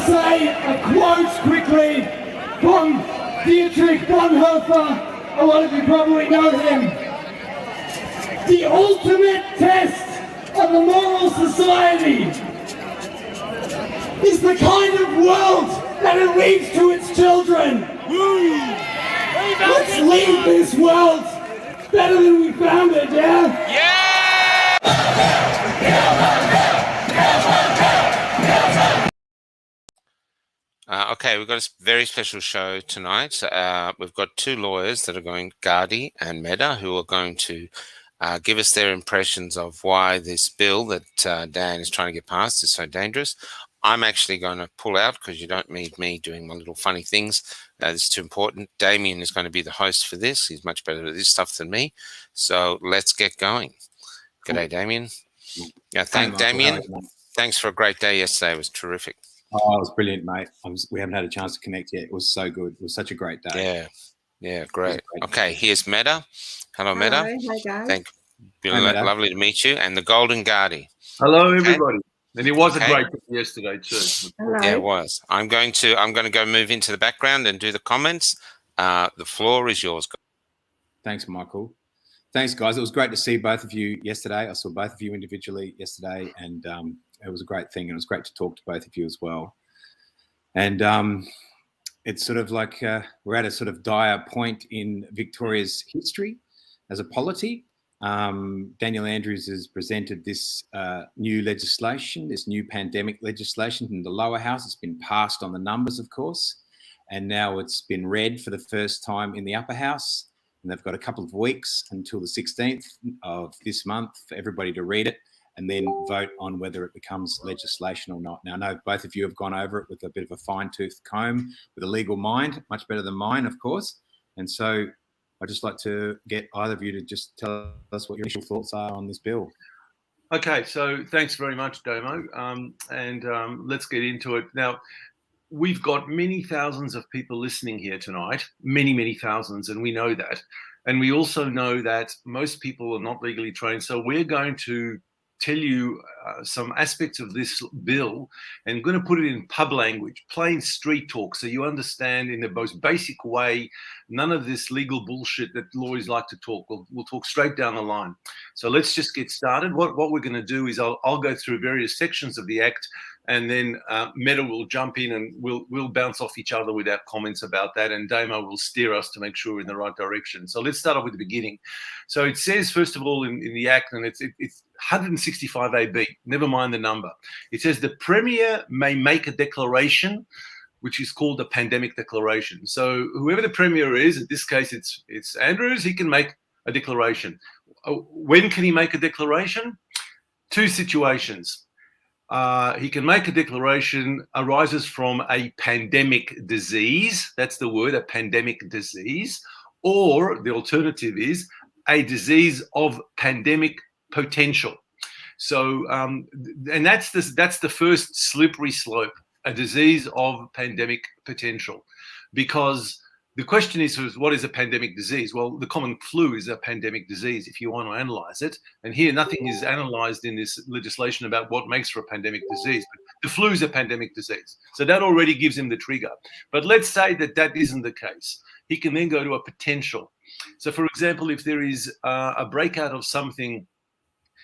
say a quote quickly from Dietrich Bonhoeffer. A lot of you probably know him. The ultimate test of a moral society is the kind of world that it leaves to its children. Let's leave this world better than we found it, yeah? Yeah! Okay, we've got a very special show tonight. We've got two lawyers that are going, Gadi and Meda, who are going to give us their impressions of why this bill that Dan is trying to get passed is so dangerous. I'm actually going to pull out because you don't need me doing my little funny things. This is too important. Damien is going to be the host for this. He's much better at this stuff than me. So let's get going. G'day, Damien. Yeah, Damien. Thanks for a great day yesterday. It was terrific. Oh, it was brilliant, mate. We haven't had a chance to connect yet. It was so good. It was such a great day. Yeah, great. Okay, here's Meda. Hello, Meda. Hi, guys. Lovely to meet you. And the Golden Guardi. Hello, everybody. And it was a great day yesterday too. Hello. Yeah, it was. I'm going to go move into the background and do the comments. The floor is yours. Thanks, Michael. Thanks, guys. It was great to see both of you yesterday. I saw both of you individually yesterday, and it was a great thing. And it was great to talk to both of you as well. And it's sort of like we're at a sort of dire point in Victoria's history as a polity. Daniel Andrews has presented this new legislation, this new pandemic legislation in the lower house. It's been passed on the numbers, of course, and now it's been read for the first time in the upper house. And they've got a couple of weeks until the 16th of this month for everybody to read it and then vote on whether it becomes legislation or not. Now, I know both of you have gone over it with a bit of a fine-tooth comb, with a legal mind, much better than mine, of course. And so I'd just like to get either of you to just tell us what your initial thoughts are on this bill. Okay, so thanks very much, Damo. Let's get into it. Now, we've got many thousands of people listening here tonight, many thousands, and we know that. And we also know that most people are not legally trained. So we're going to tell you some aspects of this bill and going to put it in pub language, plain street talk, so you understand in the most basic way, none of this legal bullshit that lawyers like to talk. We'll talk straight down the line. So let's just get started. What we're going to do is I'll go through various sections of the Act, and then Meda will jump in and we'll bounce off each other with our comments about that, and Damo will steer us to make sure we're in the right direction. So let's start off with the beginning. So it says, first of all, in the Act, and it's 165AB, never mind the number. It says the Premier may make a declaration, which is called a pandemic declaration. So whoever the Premier is, in this case it's Andrews, he can make a declaration. When can he make a declaration? Two situations. He can make a declaration arises from a pandemic disease. That's the word, a pandemic disease. Or the alternative is a disease of pandemic potential. So, and that's the first slippery slope, a disease of pandemic potential. Because the question is, what is a pandemic disease? Well, the common flu is a pandemic disease if you want to analyze it. And here, nothing is analyzed in this legislation about what makes for a pandemic disease. But the flu is a pandemic disease. So that already gives him the trigger. But let's say that isn't the case. He can then go to a potential. So, for example, if there is a breakout of something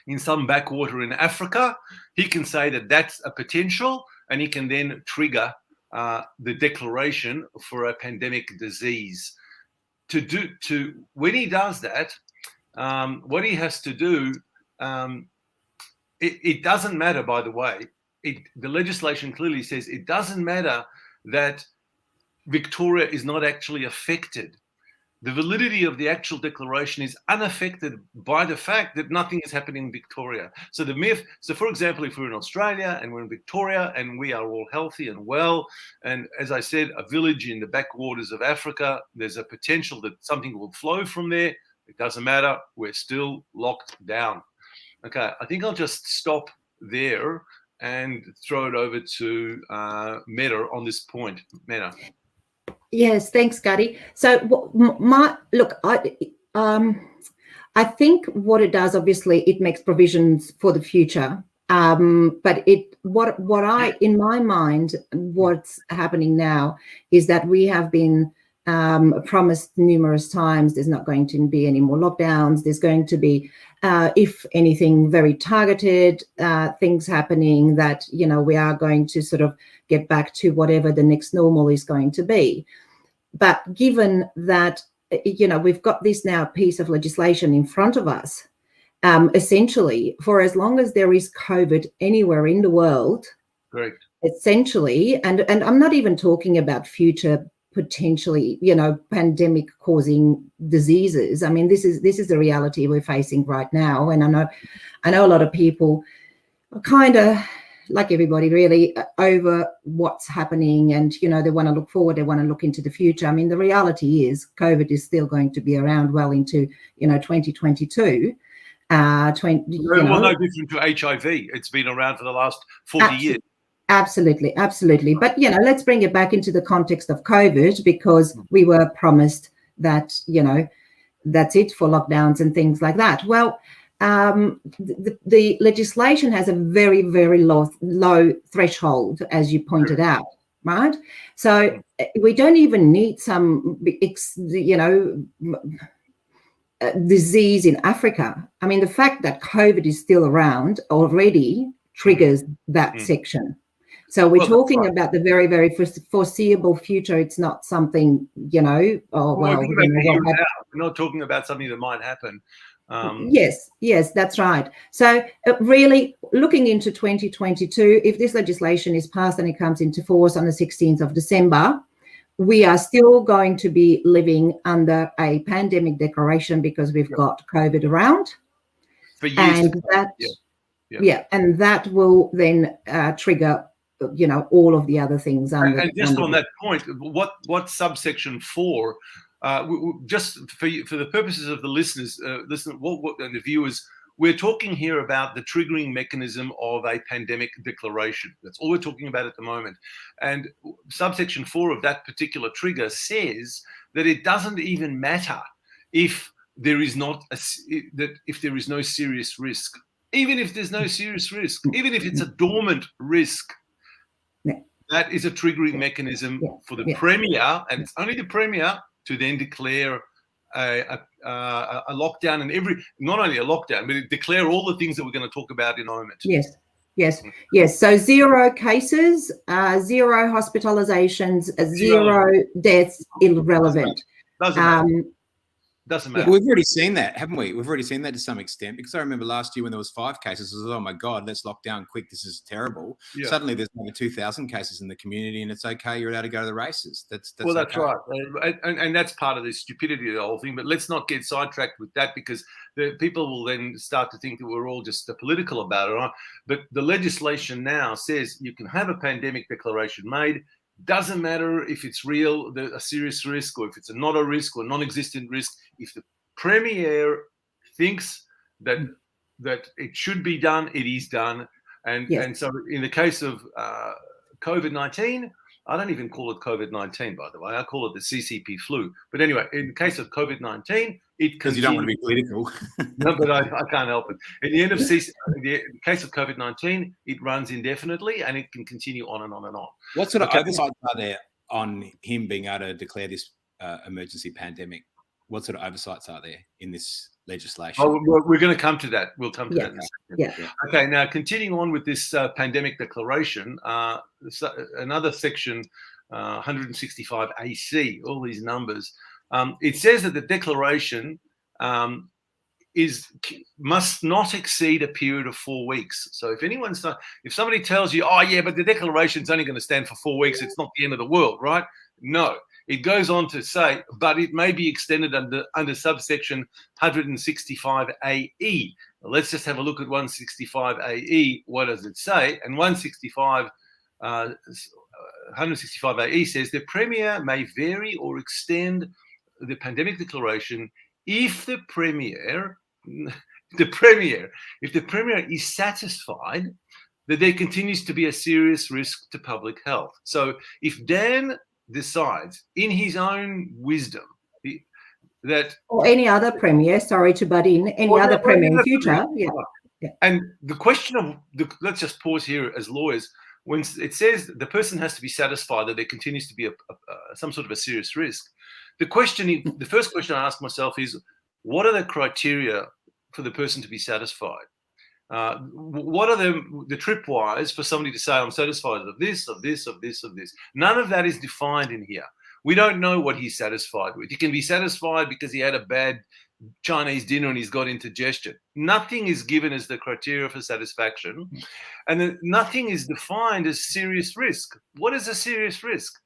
in some backwater in Africa, he can say that that's a potential, and he can then trigger the declaration for a pandemic disease. When he does that, what he has to do, it doesn't matter, by the way. The legislation clearly says it doesn't matter that Victoria is not actually affected. The validity of the actual declaration is unaffected by the fact that nothing is happening in Victoria. So for example, if we're in Australia and we're in Victoria and we are all healthy and well, and as I said, a village in the backwaters of Africa, there's a potential that something will flow from there. It doesn't matter. We're still locked down. Okay, I think I'll just stop there and throw it over to Meda on this point. Meda. Yes, thanks, Gadi. So, I think what it does, obviously, it makes provisions for the future. But in my mind, what's happening now is that we have been promised numerous times there's not going to be any more lockdowns. There's going to be, if anything, very targeted things happening that, we are going to sort of get back to whatever the next normal is going to be. But given that, we've got this now piece of legislation in front of us, essentially, for as long as there is COVID anywhere in the world, Correct. Essentially, and I'm not even talking about future potentially, pandemic causing diseases. I mean, this is the reality we're facing right now. And I know a lot of people are kind of, like everybody really, over what's happening, and they want to look forward, they want to look into the future. I mean, the reality is COVID is still going to be around well into 2022. No different to HIV. It's been around for the last 40 years. Absolutely. But, let's bring it back into the context of COVID, because we were promised that, that's it for lockdowns and things like that. Well, the legislation has a very, very low threshold, as you pointed out, right? So we don't even need some, disease in Africa. I mean, the fact that COVID is still around already triggers that section. So we're talking about the very, very foreseeable future. It's not something, we're not talking about something that might happen. Yes, that's right. So really looking into 2022, if this legislation is passed and it comes into force on the 16th of December, we are still going to be living under a pandemic declaration because we've got COVID around. For years. And and that will then trigger all of the other things. And just on that point, what subsection 4, just for the purposes of the listeners, and the viewers, we're talking here about the triggering mechanism of a pandemic declaration. That's all we're talking about at the moment. And subsection 4 of that particular trigger says that it doesn't even matter if there is no serious risk. Even if there's no serious risk, even if it's a dormant risk, that is a triggering mechanism for the Premier, and it's only the Premier, to then declare a lockdown, and not only a lockdown, but declare all the things that we're going to talk about in a moment. Yes. So 0 cases, 0 hospitalizations, 0 deaths, irrelevant. Doesn't matter. We've already seen that, haven't we? We've already seen that to some extent, because I remember last year when there was 5 cases, it was, oh my God, let's lock down quick. This is terrible. Yeah. Suddenly there's over 2,000 cases in the community, and it's okay. You're allowed to go to the races. That's right. And that's part of the stupidity of the whole thing. But let's not get sidetracked with that, because the people will then start to think that we're all just political about it. Right? But the legislation now says you can have a pandemic declaration made. Doesn't matter if it's real, a serious risk, or if it's not a risk or non-existent risk. If the Premier thinks that it should be done, it is done. And so in the case of COVID-19, I don't even call it COVID-19, by the way. I call it the CCP flu. But anyway, in the case of COVID-19, because you don't want to be political. No, but I can't help it. In the end of the case of COVID-19, it runs indefinitely, and it can continue on and on and on. What sort of oversights are there on him being able to declare this emergency pandemic? What sort of oversights are there in this legislation? Oh, we're going to come to that. We'll come to that in a second. Yeah. Okay, now continuing on with this pandemic declaration, another section, 165 AC, all these numbers. It says that the declaration must not exceed a period of 4 weeks. So if somebody tells you, oh yeah, but the declaration's only going to stand for 4 weeks, it's not the end of the world, right? No. It goes on to say, but it may be extended under subsection 165 AE. Let's just have a look at 165 AE. What does it say? And 165 AE says the Premier may vary or extend the pandemic declaration if the Premier is satisfied that there continues to be a serious risk to public health. So if Dan decides in his own wisdom that, or any other Premier, sorry to butt in, any other Premier in future, And the question of let's just pause here as lawyers. When it says the person has to be satisfied that there continues to be some sort of a serious risk, the first question I ask myself is, what are the criteria for the person to be satisfied? What are the tripwires for somebody to say, I'm satisfied of this, of this, of this, of this? None of that is defined in here. We don't know what he's satisfied with. He can be satisfied because he had a bad Chinese dinner and he's got indigestion. Nothing is given as the criteria for satisfaction. And then nothing is defined as serious risk. What is a serious risk?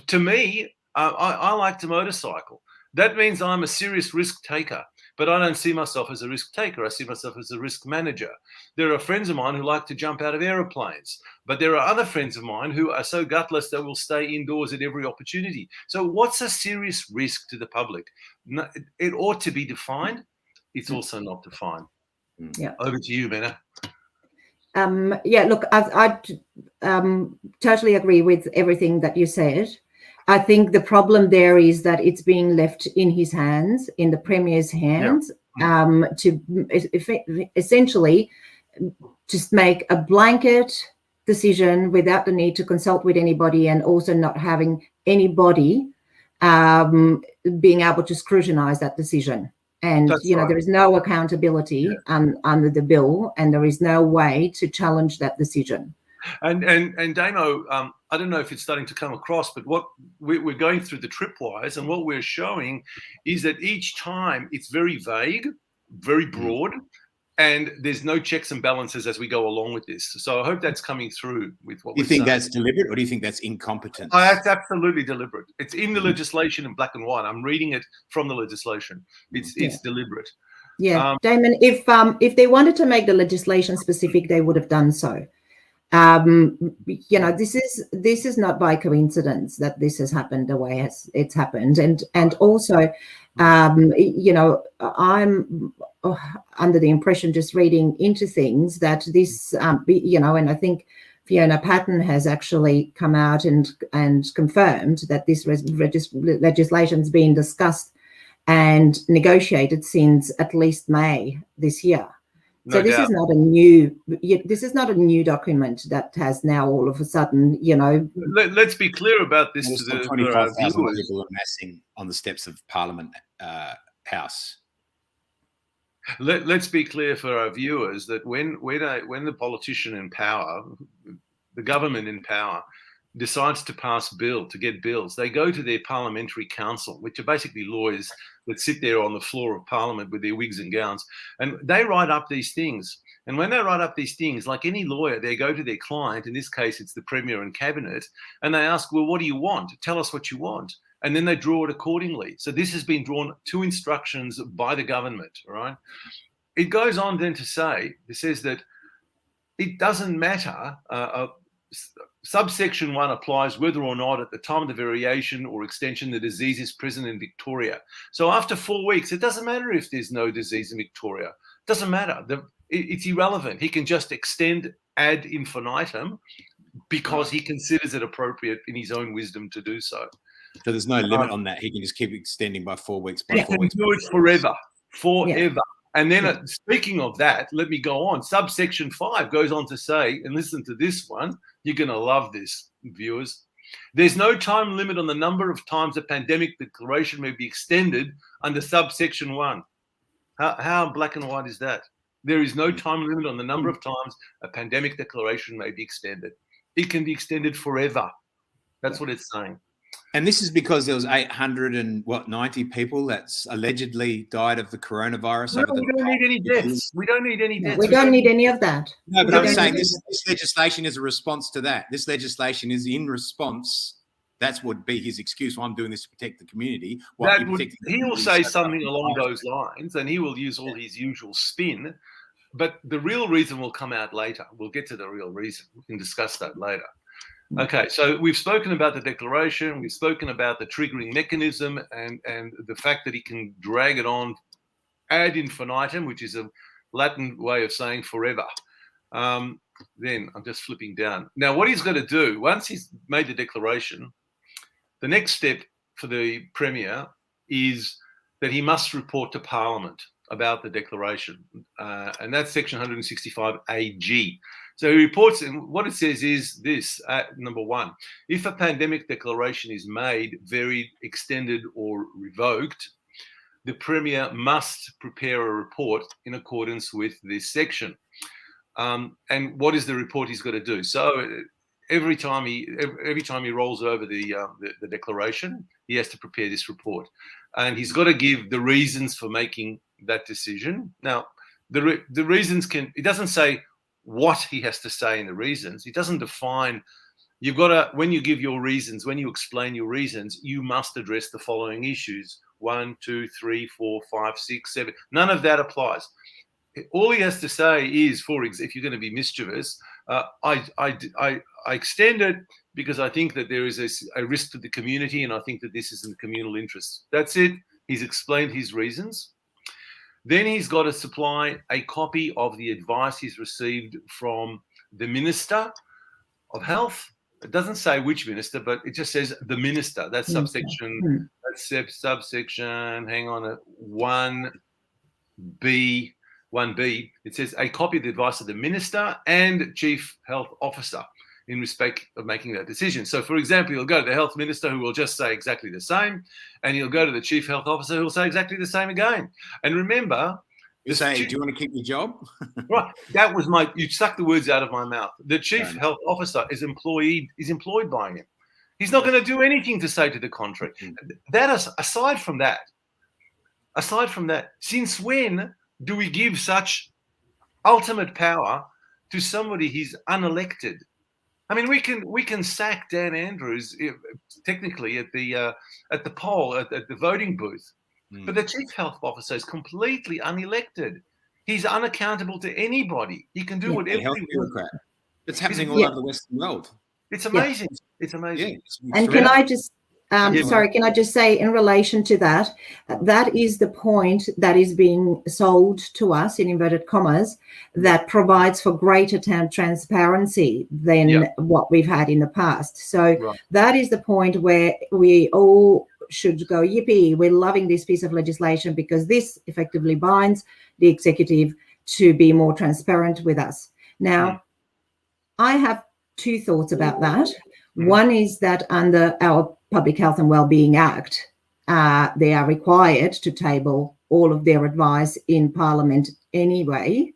To me, I like to motorcycle. That means I'm a serious risk taker, but I don't see myself as a risk taker. I see myself as a risk manager. There are friends of mine who like to jump out of aeroplanes, but there are other friends of mine who are so gutless they will stay indoors at every opportunity. So what's a serious risk to the public? It ought to be defined. It's also not defined. Yeah. Over to you, Meda. Yeah, look, I totally agree with everything that you said. I think the problem there is that it's being left in his hands, in the Premier's hands, to essentially just make a blanket decision without the need to consult with anybody, and also not having anybody being able to scrutinize that decision. And, That's you know, right. there is no accountability under the bill, and there is no way to challenge that decision. And Damo, I don't know if it's starting to come across, but what we're going through the tripwires, and what we're showing is that each time it's very vague, very broad, and there's no checks and balances as we go along with this. So I hope that's coming through with what Do you think that's deliberate, or do you think that's incompetence? Oh, that's absolutely deliberate. It's in the legislation in black and white. I'm reading it from the legislation. It's deliberate. Yeah, Damon, if they wanted to make the legislation specific, they would have done so. You know, this is not by coincidence that this has happened the way it's happened, and also, you know, I'm under the impression, just reading into things, that this, you know, and I think Fiona Patton has actually come out and confirmed that this legislation's been discussed and negotiated since at least May this year. So this is not a new document that has now all of a sudden, you know. Let's be clear about this. There's To the 25,000 people amassing on the steps of Parliament House. Let's be clear for our viewers that when the politician in power, the government in power, decides to pass to get bills, they go to their parliamentary council, which are basically lawyers that sit there on the floor of Parliament with their wigs and gowns, and they write up these things. And when they write up these things, like any lawyer, they go to their client, in this case it's the Premier and Cabinet, and they ask, well, what do you want? Tell us what you want. And then they draw it accordingly. So this has been drawn to instructions by the government, right? It goes on then to say, it says that it doesn't matter, subsection 1 applies whether or not at the time of the variation or extension the disease is present in Victoria. So after 4 weeks, it doesn't matter if there's no disease in Victoria. It doesn't matter. It's irrelevant. He can just extend ad infinitum because he considers it appropriate in his own wisdom to do so. So there's no limit on that. He can just keep extending by 4 weeks. He can do it forever. And then speaking of that, let me go on. Subsection 5 goes on to say, and listen to this one, you're going to love this, viewers. There's no time limit on the number of times a pandemic declaration may be extended under subsection 1. How black and white is that? There is no time limit on the number of times a pandemic declaration may be extended. It can be extended forever. That's what it's saying. And this is because there was 890 people that's allegedly died of the coronavirus. No, we don't need any deaths. We don't need any deaths. We don't need any of that. No, but I'm saying this legislation is a response to that. This legislation is in response. That's would be his excuse. Well, I'm doing this to protect the community. He will say something along those lines, and he will use all his usual spin. But the real reason will come out later. We'll get to the real reason. We can discuss that later. Okay, so we've spoken about the declaration, we've spoken about the triggering mechanism and the fact that he can drag it on ad infinitum, which is a Latin way of saying forever. Then I'm just flipping down. Now, what he's going to do, once he's made the declaration, the next step for the Premier is that he must report to Parliament. about the declaration, and that's section 165AG. So he reports, and what it says is this, number one, if a pandemic declaration is made, varied, extended, or revoked, the Premier must prepare a report in accordance with this section. And what is the report he's got to do? So every time he rolls over the declaration, he has to prepare this report, and he's got to give the reasons for making that decision. Now, the reasons it doesn't say what he has to say in the reasons. It doesn't define. You've got to, when you give your reasons, when you explain your reasons, you must address the following issues: 1, 2, 3, 4, 5, 6, 7. None of that applies. All he has to say is, if you're going to be mischievous, I extend it because I think that there is a risk to the community, and I think that this is in the communal interest. That's it. He's explained his reasons. Then he's got to supply a copy of the advice he's received from the Minister of Health. It doesn't say which minister, but it just says the minister. That's subsection. That's subsection. Hang on, 1B. 1B. It says a copy of the advice of the minister and chief health officer in respect of making that decision. So, for example, you'll go to the health minister, who will just say exactly the same, and you'll go to the chief health officer, who will say exactly the same again. And remember, you say, do you want to keep your job? Right. That was you sucked the words out of my mouth. The chief health officer is employed by him. He's not going to do anything to say to the contrary. Aside from that, since when do we give such ultimate power to somebody he's unelected? I mean, we can sack Dan Andrews technically at the poll at the voting booth, but the chief health officer is completely unelected. He's unaccountable to anybody. He can do whatever he wants. It's happening all over the Western world. It's amazing. It's amazing. And can I just can I just say, in relation to that, that is the point that is being sold to us, in inverted commas, that provides for greater transparency than what we've had in the past. So that is the point where we all should go, yippee, we're loving this piece of legislation because this effectively binds the executive to be more transparent with us. Now, I have two thoughts about that. One is that under our Public Health and Wellbeing Act, they are required to table all of their advice in Parliament anyway.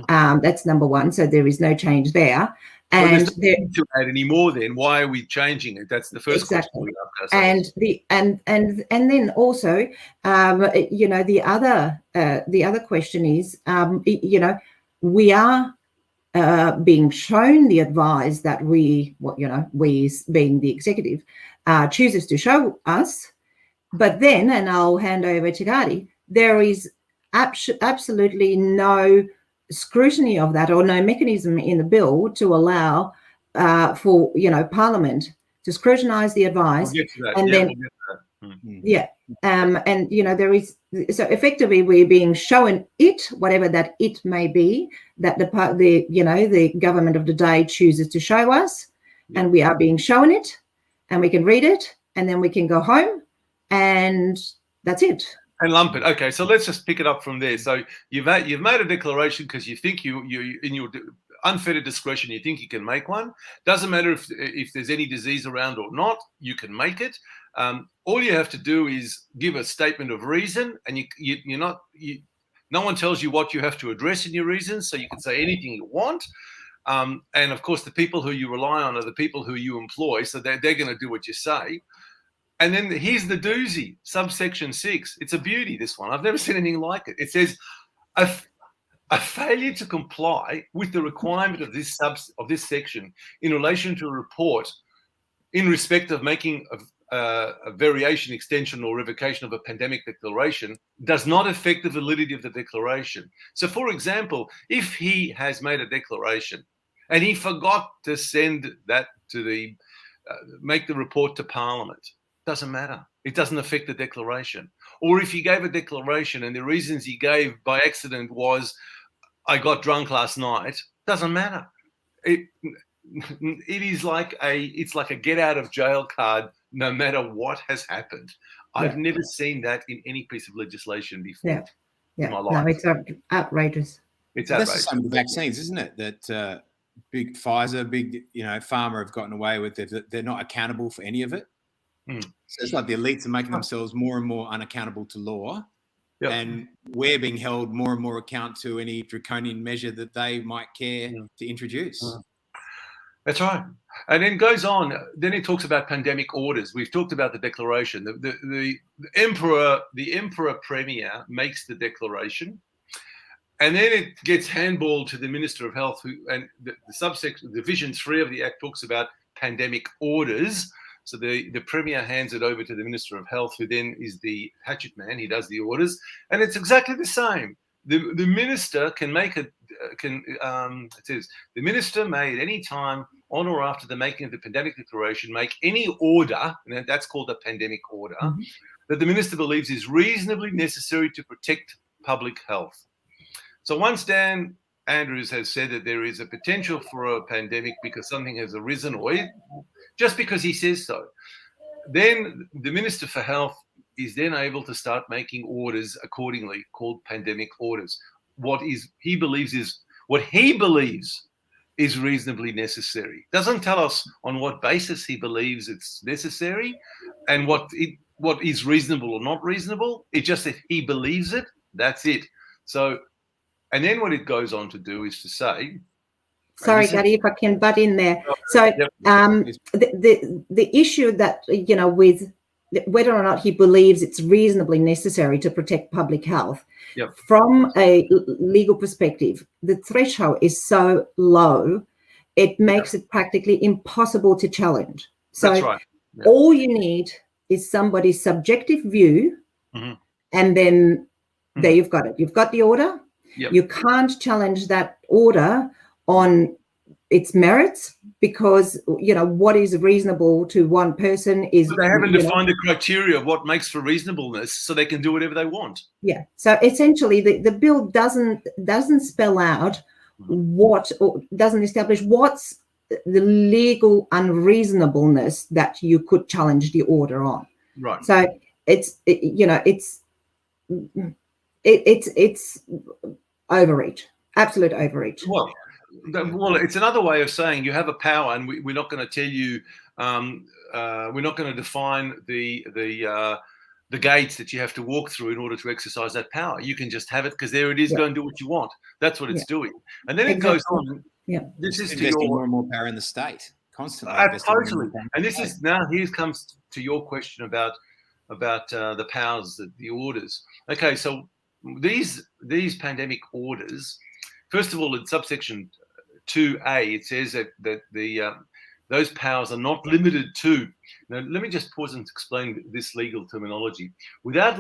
That's number one. So there is no change there. And to add any more, then why are we changing it? That's the first question we ask ourselves. And then also, the other question is, we are being shown the advice that we being the executive, chooses to show us, but then, and I'll hand over to Gadi, there is absolutely no scrutiny of that, or no mechanism in the bill to allow for Parliament to scrutinise the advice, and then there is, so effectively we're being shown it, whatever that it may be, that the government of the day chooses to show us, and we are being shown it, and we can read it, and then we can go home, and that's it. And lump it. Okay, so let's just pick it up from there. So you've made a declaration because you think you in your unfettered discretion, you think you can make one. Doesn't matter if there's any disease around or not, you can make it. All you have to do is give a statement of reason, and no one tells you what you have to address in your reasons, so you can say anything you want. And of course, the people who you rely on are the people who you employ, so they're going to do what you say. And then here's the doozy, subsection 6. It's a beauty, this one. I've never seen anything like it. It says, a failure to comply with the requirement of this section in relation to a report in respect of making a variation, extension, or revocation of a pandemic declaration does not affect the validity of the declaration. So, for example, if he has made a declaration and he forgot to send that to make the report to Parliament, doesn't matter. It doesn't affect the declaration. Or if he gave a declaration and the reasons he gave by accident was, I got drunk last night, doesn't matter. It's like a get out of jail card, no matter what has happened. I've never seen that in any piece of legislation before. in my No, life. it's outrageous. It's That's the outrageous. same with vaccines, isn't it? That big Pfizer, big pharma have gotten away with it. They're not accountable for any of it. Mm. So it's like the elites are making themselves more and more unaccountable to law. Yep. And we're being held more and more account to any draconian measure that they might care to introduce. That's right. And then goes on. Then it talks about pandemic orders. We've talked about the declaration. The emperor premier makes the declaration, and then it gets handballed to the Minister of Health, and the subsection, Division 3 of the Act talks about pandemic orders. So the Premier hands it over to the Minister of Health, who then is the hatchet man. He does the orders, and it's exactly the same. The minister can make it says the minister may at any time on or after the making of the pandemic declaration make any order, and that's called a pandemic order, that the minister believes is reasonably necessary to protect public health. So once Dan Andrews has said that there is a potential for a pandemic because something has arisen, or just because he says so, then the Minister for Health is then able to start making orders accordingly, called pandemic orders. What he believes is reasonably necessary. Doesn't tell us on what basis he believes it's necessary and what is reasonable or not reasonable. It's just that he believes it. That's it. So, and then what it goes on to do is to say, sorry, Gadi, if I can butt in there. So the issue that, with whether or not he believes it's reasonably necessary to protect public health, from a legal perspective, the threshold is so low, it makes it practically impossible to challenge. So that's right. All you need is somebody's subjective view, and then there you've got it. You've got the order. You can't challenge that order on its merits because, what is reasonable to one person is... But they haven't defined the criteria of what makes for reasonableness, so they can do whatever they want. Yeah. So essentially the bill doesn't spell out what, or doesn't establish what's the legal unreasonableness that you could challenge the order on. Right. So it's overreach, absolute overreach. Well, it's another way of saying you have a power, and we're not going to tell you. We're not going to define the gates that you have to walk through in order to exercise that power. You can just have it because there it is. Go and do what you want. That's what it's doing. And then it goes on. Yeah. This is investing more and more power in the state constantly. Totally. And this is now. Here comes to your question about the powers, the orders. Okay, so these pandemic orders. First of all, in subsection 2A, it says that those powers are not limited to. Now, let me just pause and explain this legal terminology. Without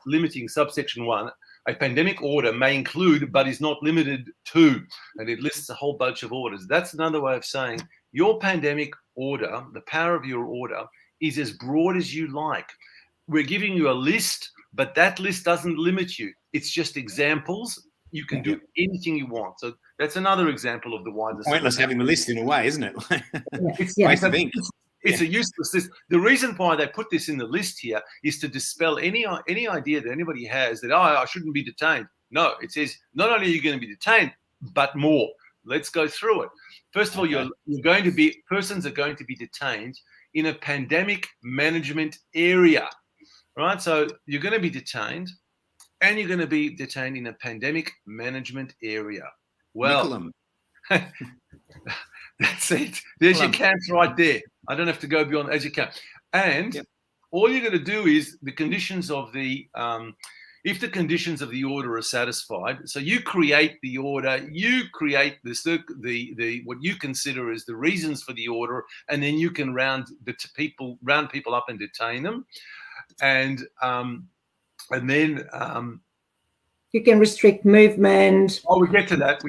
limiting subsection 1, a pandemic order may include, but is not limited to, and it lists a whole bunch of orders. That's another way of saying your pandemic order, the power of your order, is as broad as you like. We're giving you a list, but that list doesn't limit you. It's just examples. You can do anything you want. So that's another example of the widest. Pointless having the list in a way, isn't it? It's a useless list. The reason why they put this in the list here is to dispel any idea that anybody has that, I shouldn't be detained. No, it says not only are you going to be detained, but more. Let's go through it. First of all, persons are going to be detained in a pandemic management area, right? So you're going to be detained. And you're going to be detained in a pandemic management area. Well, that's it. There's your camps right there. I don't have to go beyond as your camp. And all you're going to do is the conditions of if the conditions of the order are satisfied. So you create the order, you create the what you consider as the reasons for the order, and then you can round people up and detain them, and then you can restrict movement. Oh, we get to that.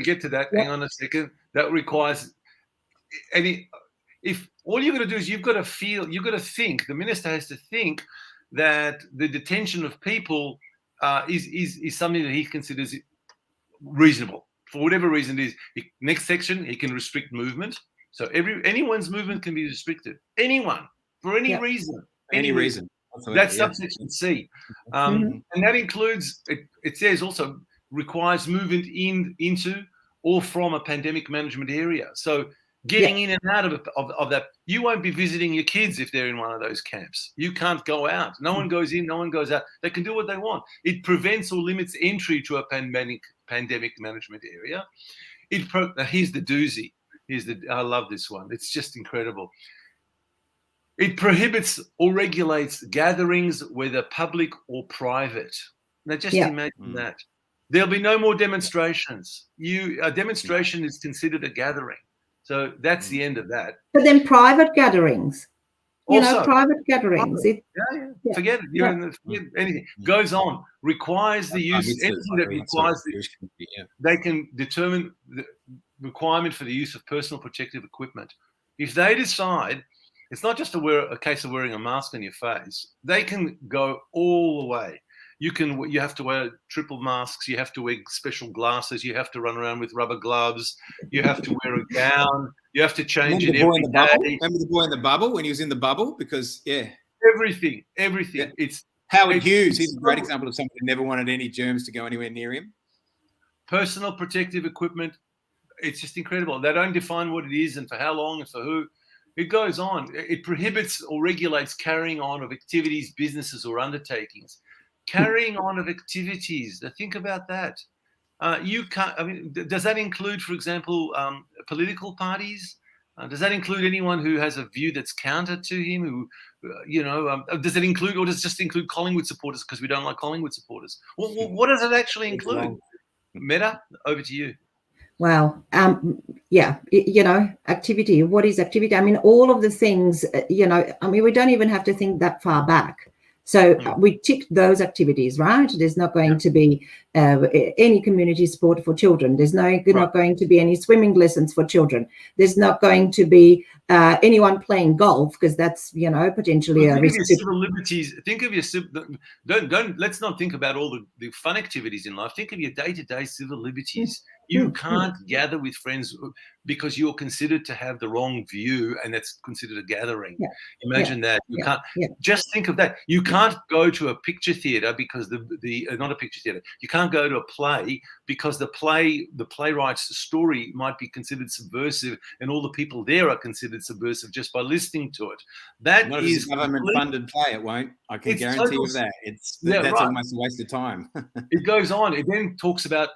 Hang on a second. That requires if all you're going to do is you've got to think. The minister has to think that the detention of people is something that he considers reasonable for whatever reason it is. Next section, he can restrict movement. So anyone's movement can be restricted. Anyone for any reason. Any reason. That's subsection C. And that includes, it says also, requires movement into or from a pandemic management area. So getting in and out of that. You won't be visiting your kids if they're in one of those camps. You can't go out. No one goes in, no one goes out. They can do what they want. It prevents or limits entry to a pandemic management area. Here's the doozy. I love this one. It's just incredible. It prohibits or regulates gatherings, whether public or private. Now, just imagine that. There'll be no more demonstrations. A demonstration is considered a gathering. So that's the end of that. But then private gatherings, private gatherings. Forget it. Forget anything. Goes on. Requires the use, anything that requires they can determine the requirement for the use of personal protective equipment. If they decide, it's not just a case of wearing a mask on your face. They can go all the way. You have to wear triple masks. You have to wear special glasses. You have to run around with rubber gloves. You have to wear a gown. You have to change it every day. Remember the boy in the bubble when he was in the bubble? Because everything. Yeah. It's Howard Hughes. He's a great example of someone who never wanted any germs to go anywhere near him. Personal protective equipment. It's just incredible. They don't define what it is and for how long and for who. It goes on. It prohibits or regulates carrying on of activities, businesses, or undertakings. Carrying on of activities. Think about that. You can't. I mean, does that include, for example, political parties? Does that include anyone who has a view that's counter to him? Does it include, or does it just include Collingwood supporters because we don't like Collingwood supporters? What does it actually include? Meda, over to you. Well, activity. What is activity? I mean, all of the things. We don't even have to think that far back. So we tick those activities, right? There's not going to be any community sport for children. There's not going to be any swimming lessons for children. There's not going to be anyone playing golf because that's, potentially a risk. Think of your civil liberties. Think of your let's not think about all the fun activities in life. Think of your day-to-day civil liberties. You can't gather with friends because you're considered to have the wrong view, and that's considered a gathering. Imagine that. You can't. Just think of that. You can't go to a picture theatre because not a picture theatre. You can't go to a play because the playwright's story might be considered subversive, and all the people there are considered subversive just by listening to it. That not is a government-funded play. It won't. I can guarantee you that. That's almost a waste of time. It goes on. It then talks about,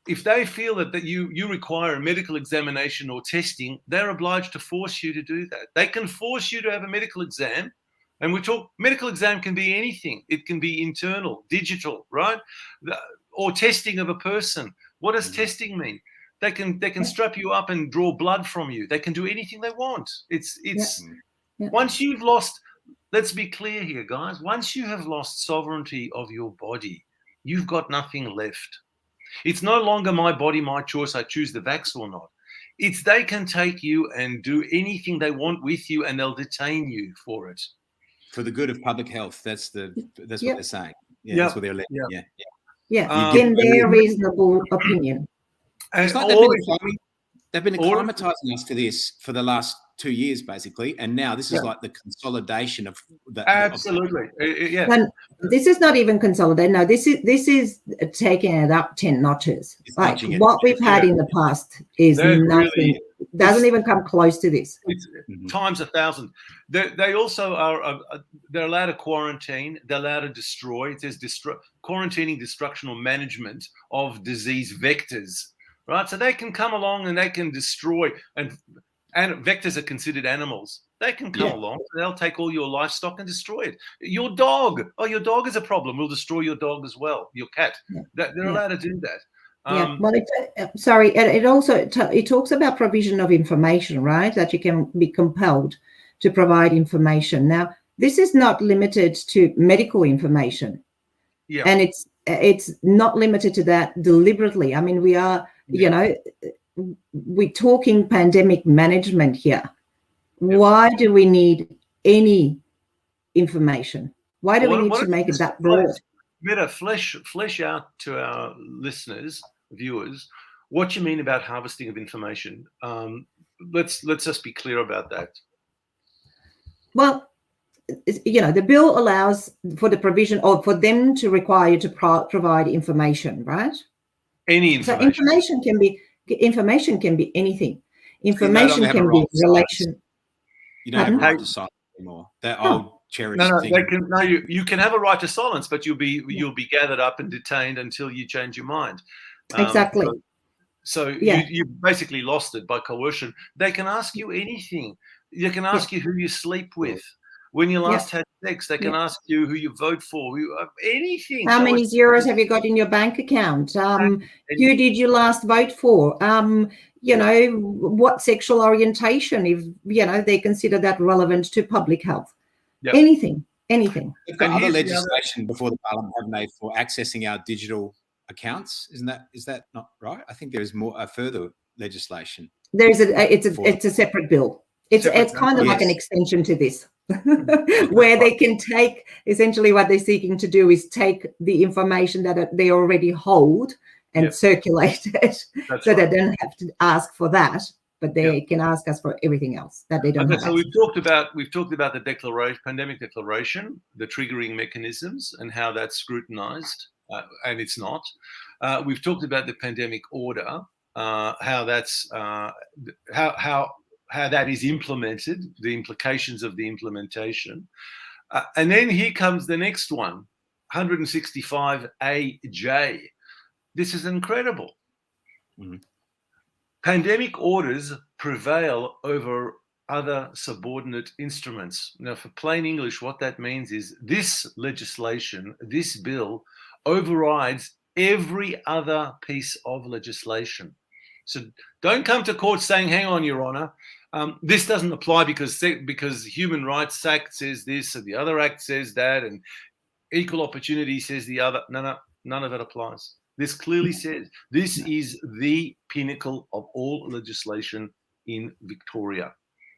if they feel that you require a medical examination or testing, they're obliged to force you to do that. They can force you to have a medical exam. And medical exam can be anything. It can be internal, digital, right? Or testing of a person. What does testing mean? They can strap you up and draw blood from you. They can do anything they want. Once you've lost, let's be clear here, guys. Once you have lost sovereignty of your body, you've got nothing left. It's no longer my body, my choice. I choose the vax or not. It's they can take you and do anything they want with you, and they'll detain you for it. For the good of public health. That's what they're saying. That's what they're letting. In their reasonable opinion. It's like they've been acclimatizing us to this for the last 2 years, basically, and now this is like the consolidation of the. Absolutely, And this is not even consolidated. No, this is taking it up 10 notches. Like what we've had in the past is nothing. Doesn't even come close to this. It's times 1,000. They also are. They're allowed to quarantine. They're allowed to destroy. It says quarantining, destruction, or management of disease vectors. Right, so they can come along and they can destroy, and vectors are considered animals. They can come along, they'll take all your livestock and destroy it. Your dog, your dog is a problem. We'll destroy your dog as well. Your cat. They're allowed to do that. Well, it also talks about provision of information, right? That you can be compelled to provide information. Now, this is not limited to medical information, and it's not limited to that deliberately. I mean, we are. We're talking pandemic management here. Why do we need any information? Why do we need to make it that broad? Better flesh out to our listeners, viewers, what you mean about harvesting of information. Let's just be clear about that. Well, the bill allows for the provision or for them to require you to provide information, right? Any information. So information can be anything. Information have a can right be to silence. relation. You don't have a Pardon? right to silence anymore. That old cherished No, thing. you can have a right to silence, but you'll be gathered up and detained until you change your mind. Exactly. So Yeah. you basically lost it by coercion. They can ask you anything. They can ask you who you sleep with, when you last had sex. They can ask you who you vote for, anything. How many zeros have you got in your bank account? Who did you last vote for? What sexual orientation, if they consider that relevant to public health. Yep. Anything. They've got other legislation before the Parliament, haven't they, for accessing our digital accounts? Is that not right? I think there is more further legislation. It's a separate bill. It's kind of like an extension to this, where they can take, essentially what they're seeking to do is take the information that they already hold and circulate it, so they don't have to ask for that, but they can ask us for everything else that they don't have. So we've talked about the declaration, pandemic declaration, the triggering mechanisms, and how that's scrutinized, and it's not. We've talked about the pandemic order, how that's how that is implemented, the implications of the implementation. And then here comes the next one, 165AJ. This is incredible. Mm-hmm. Pandemic orders prevail over other subordinate instruments. Now, for plain English, what that means is this legislation, this bill, overrides every other piece of legislation. So don't come to court saying, hang on, Your Honour, this doesn't apply because Human Rights Act says this and the other act says that and Equal Opportunity says the other. No, none of it applies. This clearly says this is the pinnacle of all legislation in Victoria.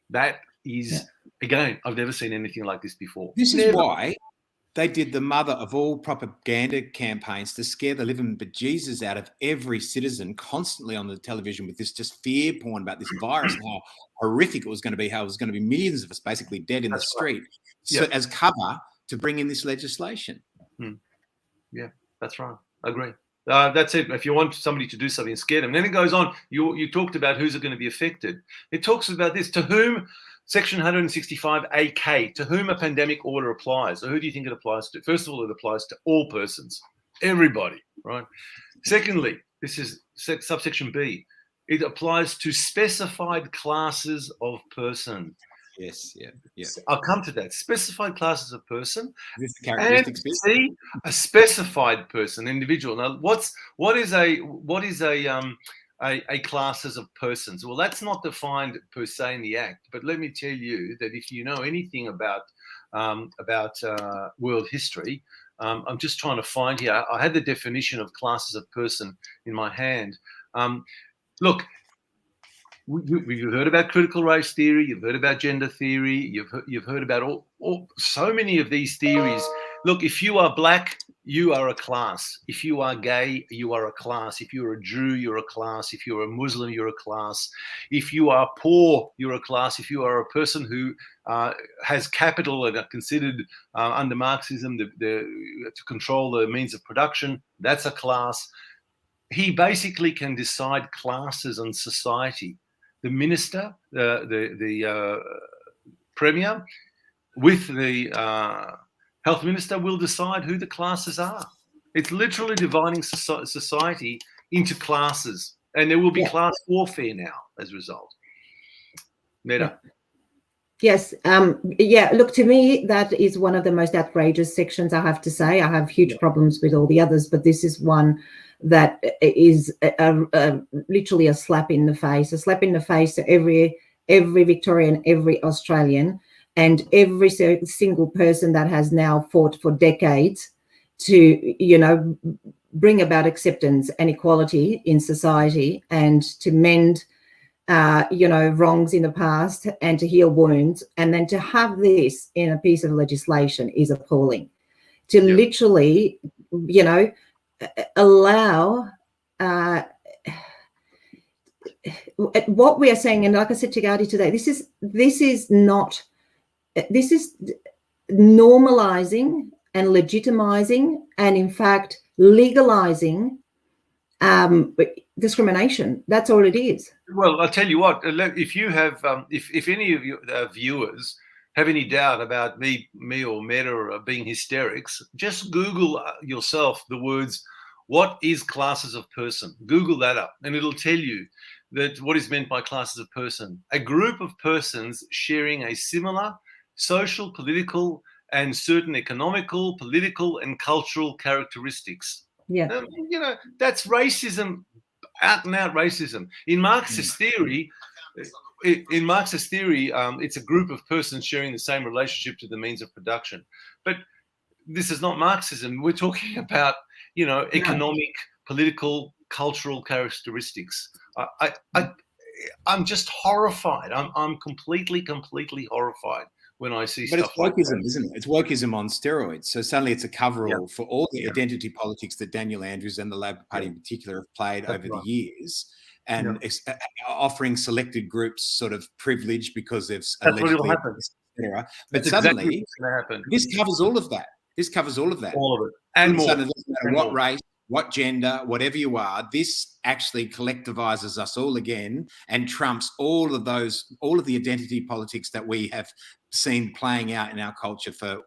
That is, again, I've never seen anything like this before. This is why they did the mother of all propaganda campaigns to scare the living bejesus out of every citizen constantly on the television with this just fear porn about this virus and how horrific it was going to be, how it was going to be millions of us basically dead in the street. So as cover to bring in this legislation. Yeah, that's right. I agree. That's it. If you want somebody to do something, scare them. And then it goes on. You talked about who's going to be affected. It talks about this, to whom Section 165AK, to whom a pandemic order applies. So who do you think it applies to? First of all, it applies to all persons, everybody, right? Secondly, this is subsection B. It applies to specified classes of person. Yes, yeah. I'll come to that. Specified classes of person. This the characteristics. And C, a specified person, individual. Now, what is a classes of persons? Well, that's not defined per se in the Act, but let me tell you that if you know anything about world history, I'm just trying to find here. I had the definition of classes of person in my hand. Look, you've heard about critical race theory. You've heard about gender theory. You've heard about so many of these theories. Look, if you are black, you are a class. If you are gay, you are a class. If you're a Jew, you're a class. If you're a Muslim, you're a class. If you are poor, you're a class. If you are a person who has capital and are considered under Marxism to control the means of production, that's a class. He basically can decide classes on society. The minister, the premier, with the health minister will decide who the classes are. It's literally dividing society into classes, and there will be class warfare now as a result. Meda. Yes. Look, to me, that is one of the most outrageous sections, I have to say. I have huge problems with all the others, but this is one that is literally a slap in the face to every Victorian, every Australian, and every single person that has now fought for decades to, bring about acceptance and equality in society and to mend, wrongs in the past and to heal wounds. And then to have this in a piece of legislation is appalling. To literally, allow what we are saying, and like I said to Gadi today, this is normalizing and legitimizing and, in fact, legalizing discrimination. That's all it is. Well, I'll tell you what. If you have, if any of your viewers have any doubt about me or Meda or being hysterics, just Google yourself the words "what is classes of person." Google that up, and it'll tell you that what is meant by classes of person: a group of persons sharing a similar social, political, and certain economical, political, and cultural characteristics. Yeah. That's racism, out and out racism. In Marxist theory, it's a group of persons sharing the same relationship to the means of production. But this is not Marxism. We're talking about, economic, political, cultural characteristics. I'm just horrified. I'm completely horrified when I see stuff like that. But it's wokeism, isn't it? It's wokeism on steroids. So suddenly it's a coverall for all the identity politics that Daniel Andrews and the Labor Party in particular have played over the years, and offering selected groups sort of privilege because they've allegedly, etc. But suddenly, this covers all of that. This covers all of that. All of it. And more. So it doesn't matter what race, what gender, whatever you are, this actually collectivizes us all again and trumps all of the identity politics that we have seen playing out in our culture for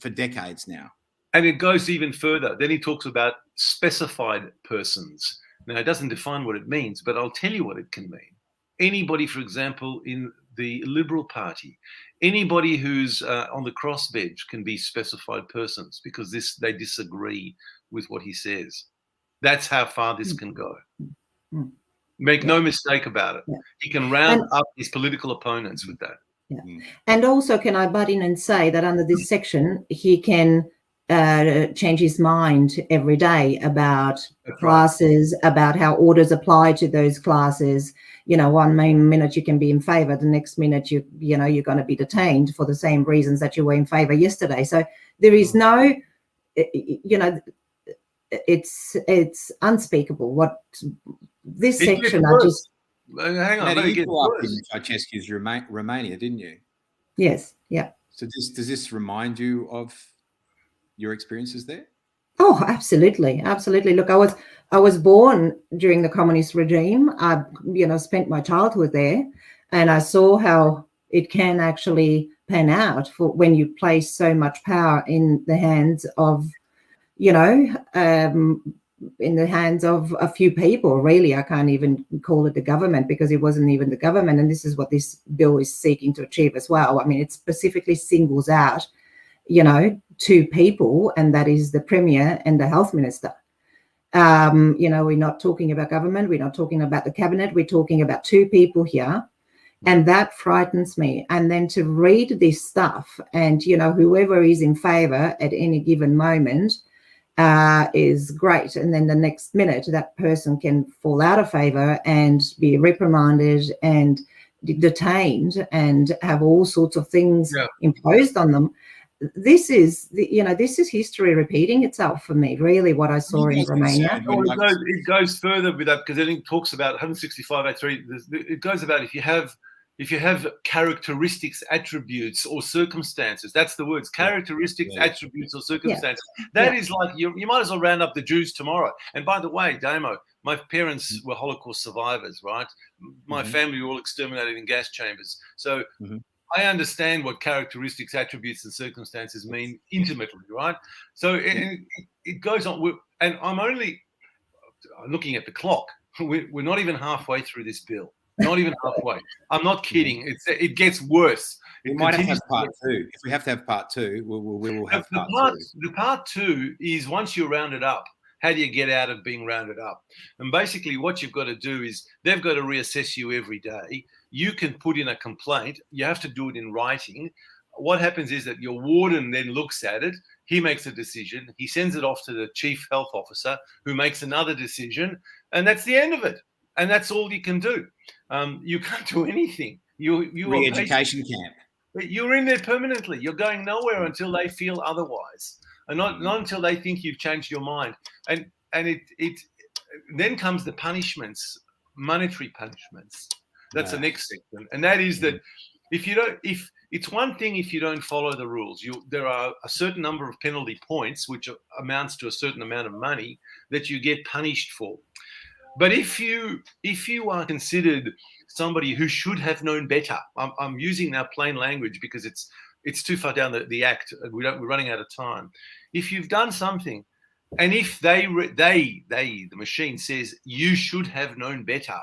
decades now. And it goes even further. Then he talks about specified persons. Now, it doesn't define what it means, but I'll tell you what it can mean. Anybody, for example, in the Liberal Party, anybody who's on the crossbench can be specified persons because they disagree with what he says. That's how far this can go. Make no mistake about it. He can round up his political opponents with that. And also, can I butt in and say that under this section, he can change his mind every day about classes, about how orders apply to those classes. One minute you can be in favor, the next minute you're going to be detained for the same reasons that you were in favor yesterday. So there is no, it's unspeakable. What this section, I just hang on. Now, you grew up in Ceausescu's Romania, didn't you? Yes. Yeah. So does this remind you of your experiences there? Oh, absolutely. Look, I was born during the communist regime. I, spent my childhood there, and I saw how it can actually pan out for when you place so much power in the hands of, in the hands of a few people. Really, I can't even call it the government because it wasn't even the government. And this is what this bill is seeking to achieve as well. I mean, it specifically singles out, two people, and that is the Premier and the Health Minister. We're not talking about government. We're not talking about the cabinet. We're talking about two people here. And that frightens me. And then to read this stuff and, whoever is in favor at any given moment is great. And then the next minute that person can fall out of favor and be reprimanded and detained and have all sorts of things imposed on them. This is history repeating itself for me, really, what I saw in Romania. It goes further with that because then it talks about 165.3. It goes about if you have characteristics, attributes, or circumstances. That's the words: characteristics, attributes, or circumstances. That is like you might as well round up the Jews tomorrow. And by the way, Damo, my parents were Holocaust survivors, right? My family were all exterminated in gas chambers. So I understand what characteristics, attributes, and circumstances mean intimately, right? So it goes on. And I'm looking at the clock. We're not even halfway through this bill. Not even halfway. I'm not kidding. It gets worse. We might have to have part two. If we have to have part two, we will have part two. The part two is once you're rounded up, how do you get out of being rounded up? And basically what you've got to do is they've got to reassess you every day. You can put in a complaint. You have to do it in writing. What happens is that your warden then looks at it. He makes a decision. He sends it off to the chief health officer who makes another decision. And that's the end of it. And that's all you can do. You can't do anything. You re-education camp. You're in there permanently. You're going nowhere until they feel otherwise, and not until they think you've changed your mind. And it then comes the punishments, monetary punishments. That's the next section, and that is that if it's one thing if you don't follow the rules. There are a certain number of penalty points, which amounts to a certain amount of money that you get punished for. But if you are considered somebody who should have known better, I'm using now plain language because it's too far down the act. We're running out of time. If you've done something, and if the machine says you should have known better,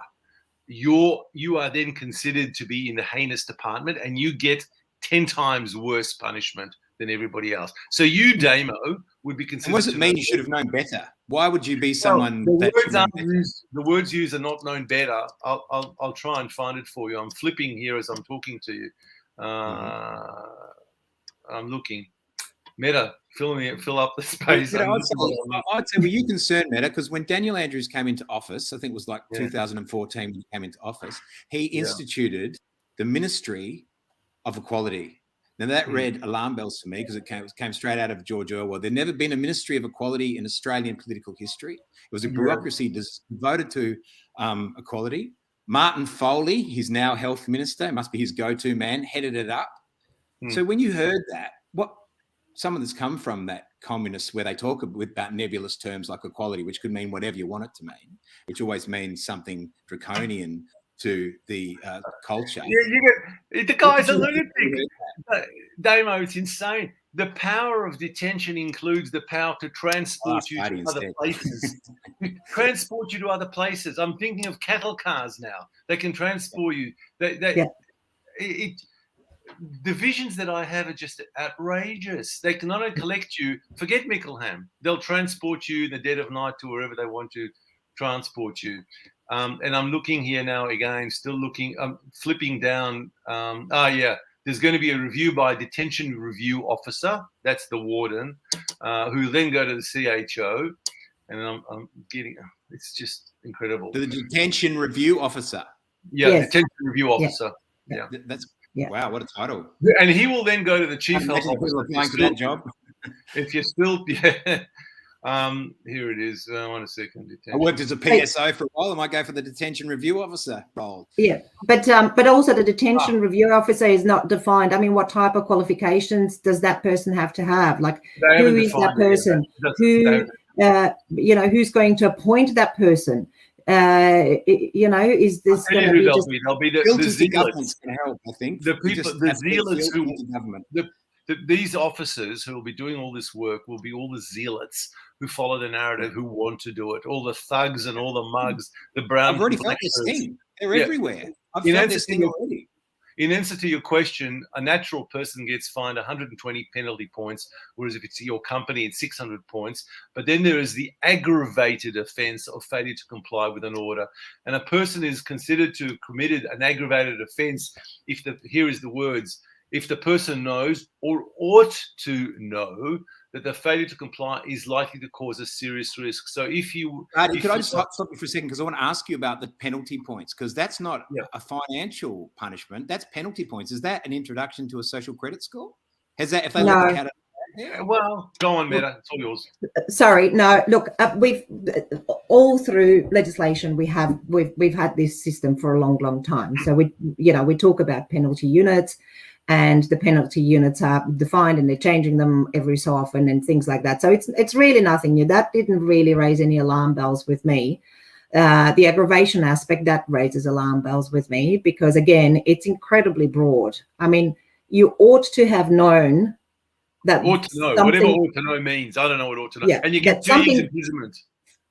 you are then considered to be in the heinous department, and you get 10 times worse punishment than everybody else. So you, Damo, would be considered. And what does it mean you should have known better? Why would you be someone the that words used are not known better. I'll try and find it for you. I'm flipping here as I'm talking to you. I'm looking. Meda, fill up the space. I'd say, were you concerned, Meda? Because when Daniel Andrews came into office, I think it was like 2014 when he came into office, he instituted the Ministry of Equality. Now that read alarm bells to me because it came straight out of George Orwell. There'd never been a Ministry of Equality in Australian political history. It was a bureaucracy devoted to equality. Martin Foley, he's now health minister, must be his go-to man, headed it up. So when you heard that, what someone that's come from that communist where they talk about nebulous terms like equality, which could mean whatever you want it to mean, which always means something draconian to the culture. Yeah, the guy's a lunatic. Damo, it's insane. The power of detention includes the power to transport you to other places. Transport you to other places. I'm thinking of cattle cars now. They can transport you. The visions that I have are just outrageous. They can not only collect you, forget Mickleham, they'll transport you in the dead of night to wherever they want to transport you. And I'm looking here now again, still looking, I'm flipping down. There's going to be a review by a detention review officer. That's the warden, who then go to the CHO. And I'm getting, it's just incredible. The detention review officer. Yeah, yes. Detention review officer. Yeah. Wow, what a title. And he will then go to the chief health officer. Applying for that job. If you're still, here it is. 1 second. Detention. I worked as a PSO for a while. I might go for the detention review officer role. Yeah, but also the detention review officer is not defined. I mean, what type of qualifications does that person have to have? Like, who is that person? Who's going to appoint that person? Is this going to be just... They'll be the zealots. Can help, I think. The people, the zealots who government. These officers who will be doing all this work will be all the zealots who follow the narrative, who want to do it. All the thugs and all the mugs, the brown. I've already felt this thing. They're everywhere. I've felt this thing already. In answer to your question, a natural person gets fined 120 penalty points, whereas if it's your company, it's 600 points. But then there is the aggravated offence of failure to comply with an order. And a person is considered to have committed an aggravated offence if here is the words, if the person knows or ought to know that the failure to comply is likely to cause a serious risk. So if you... could I just stop you for a second? Because I want to ask you about the penalty points, because that's not a financial punishment. That's penalty points. Is that an introduction to a social credit score? Has that... If they look at it, well, go on, Meda. It's all yours. Sorry, no. Look, we've all through legislation we've had this system for a long time. So we talk about penalty units, and the penalty units are defined, and they're changing them every so often and things like that. So it's really nothing new. That didn't really raise any alarm bells with me. The aggravation aspect, that raises alarm bells with me because, again, it's incredibly broad. I mean, you ought to have known that. Ought to know, whatever ought to know means. I don't know what ought to know. Yeah, and you get 2 years imprisonment.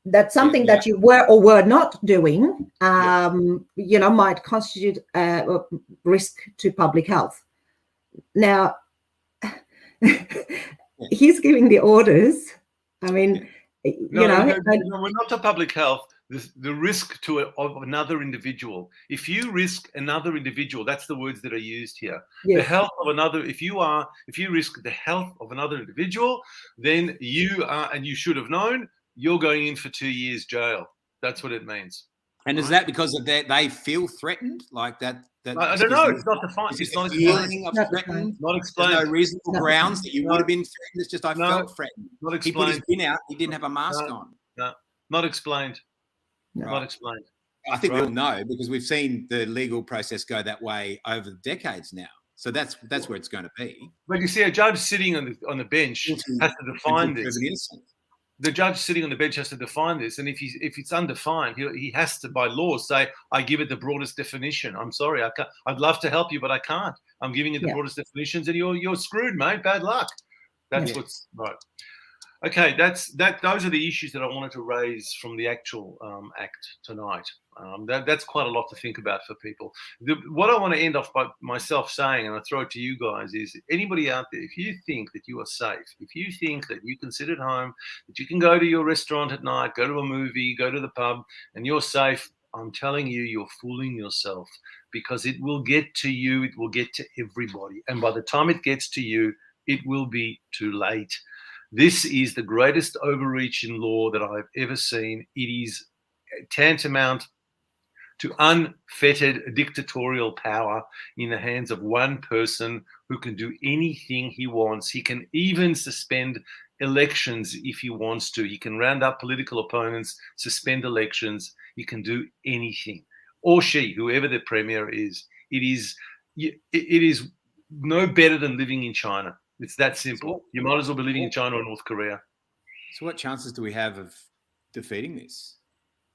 That's something that you were or were not doing, might constitute a risk to public health. Now, he's giving the orders. I mean, we're not to public health. The risk of another individual. If you risk another individual, that's the words that are used here. Yes. The health of another. If you risk the health of another individual, then you are, and you should have known, you're going in for 2 years jail. That's what it means. And is that because of that they feel threatened like that? I don't know. It's not defined. It's not feeling of threatened. Not explained. There's no reasonable grounds that you would have been threatened. It's just I felt threatened. Not explained. He put his bin out. He didn't have a mask on. No, not explained. Right. Not explained. I think we all know because we've seen the legal process go that way over decades now. So that's where it's going to be. But you see, a judge sitting on the bench has to define this. The judge sitting on the bench has to define this, and if it's undefined, he has to, by law, say, "I give it the broadest definition." I'm sorry, I can't. I'd love to help you, but I can't. I'm giving it the broadest definitions, and you're screwed, mate. Bad luck. That's what's right. Okay, those are the issues that I wanted to raise from the actual act tonight. That's quite a lot to think about for people. What I want to end off by myself saying, and I throw it to you guys, is anybody out there, if you think that you are safe, if you think that you can sit at home, that you can go to your restaurant at night, go to a movie, go to the pub, and you're safe, I'm telling you, you're fooling yourself, because it will get to you, it will get to everybody. And by the time it gets to you, it will be too late. This is the greatest overreach in law that I've ever seen. It is tantamount to unfettered dictatorial power in the hands of one person who can do anything he wants. He can even suspend elections if he wants to. He can round up political opponents, suspend elections. He can do anything. Or she, whoever the premier is. It is no better than living in China. It's that simple. You might as well be living in China or North Korea. So what chances do we have of defeating this?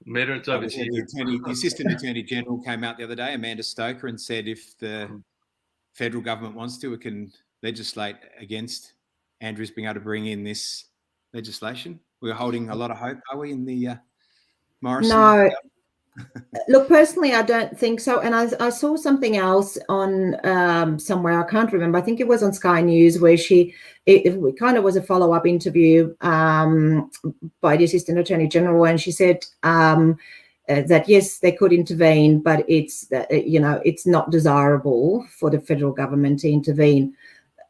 Meda, it's over to you. The Assistant Attorney General came out the other day, Amanda Stoker, and said if the federal government wants to, it can legislate against Andrews being able to bring in this legislation. We're holding a lot of hope, are we, in the Morrison? No. Look, personally, I don't think so. And I saw something else on somewhere, I can't remember. I think it was on Sky News, where it kind of was a follow-up interview by the Assistant Attorney General, and she said that yes, they could intervene, but it's it's not desirable for the federal government to intervene.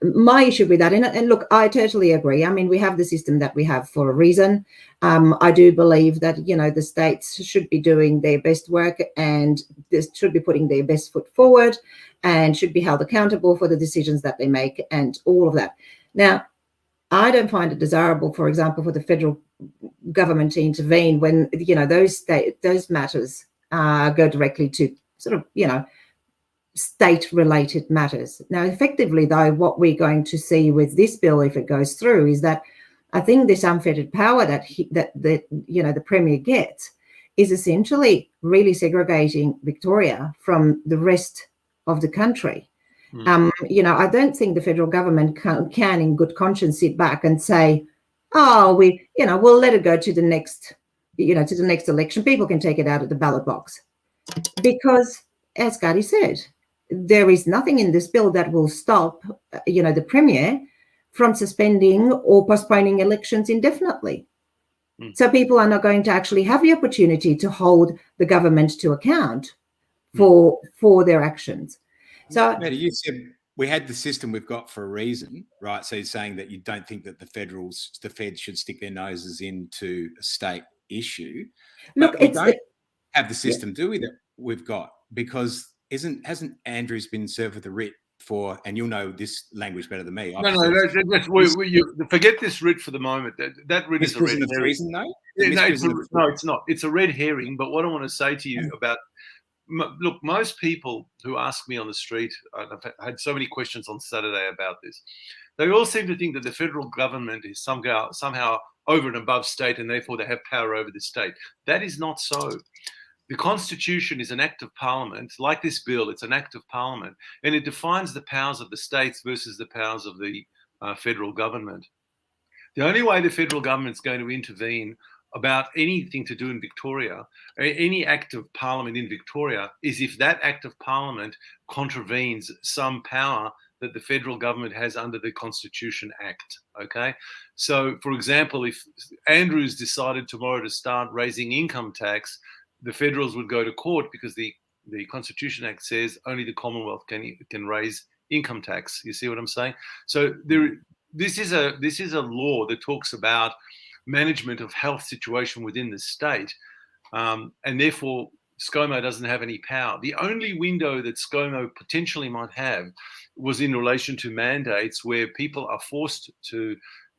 My issue with that, and look, I totally agree. I mean, we have the system that we have for a reason. I do believe that, the states should be doing their best work, and this should be putting their best foot forward, and should be held accountable for the decisions that they make and all of that. Now, I don't find it desirable, for example, for the federal government to intervene when, those matters go directly to sort of, state-related matters. Now, effectively, though, what we're going to see with this bill, if it goes through, is that I think this unfettered power that the Premier gets is essentially really segregating Victoria from the rest of the country. I don't think the federal government can in good conscience sit back and say, "Oh, we'll let it go to the next, to the next election. People can take it out of the ballot box," because, as Gadi said, there is nothing in this bill that will stop, the Premier from suspending or postponing elections indefinitely. So people are not going to actually have the opportunity to hold the government to account for their actions. So, Meda, you said we had the system we've got for a reason, right? So you're saying that you don't think that the Feds should stick their noses into a state issue. Look, but we don't have the system, do we, that we've got? Because hasn't Andrews been served with a writ for, and you'll know this language better than me. Forget this writ for the moment. That writ is a red herring. Treason, though? No, it's not. It's a red herring. But what I want to say to you about, look, most people who ask me on the street, I've had so many questions on Saturday about this. They all seem to think that the federal government is somehow over and above state, and therefore they have power over the state. That is not so. The Constitution is an act of Parliament. Like this bill, it's an act of Parliament, and it defines the powers of the states versus the powers of the federal government. The only way the federal government's going to intervene about anything to do in Victoria, any act of Parliament in Victoria, is if that act of Parliament contravenes some power that the federal government has under the Constitution Act, okay? So, for example, if Andrews decided tomorrow to start raising income tax, the federals would go to court because the Constitution Act says only the Commonwealth can raise income tax. You see what I'm saying? So this is a law that talks about management of health situation within the state, and therefore ScoMo doesn't have any power. The only window that ScoMo potentially might have was in relation to mandates, where people are forced to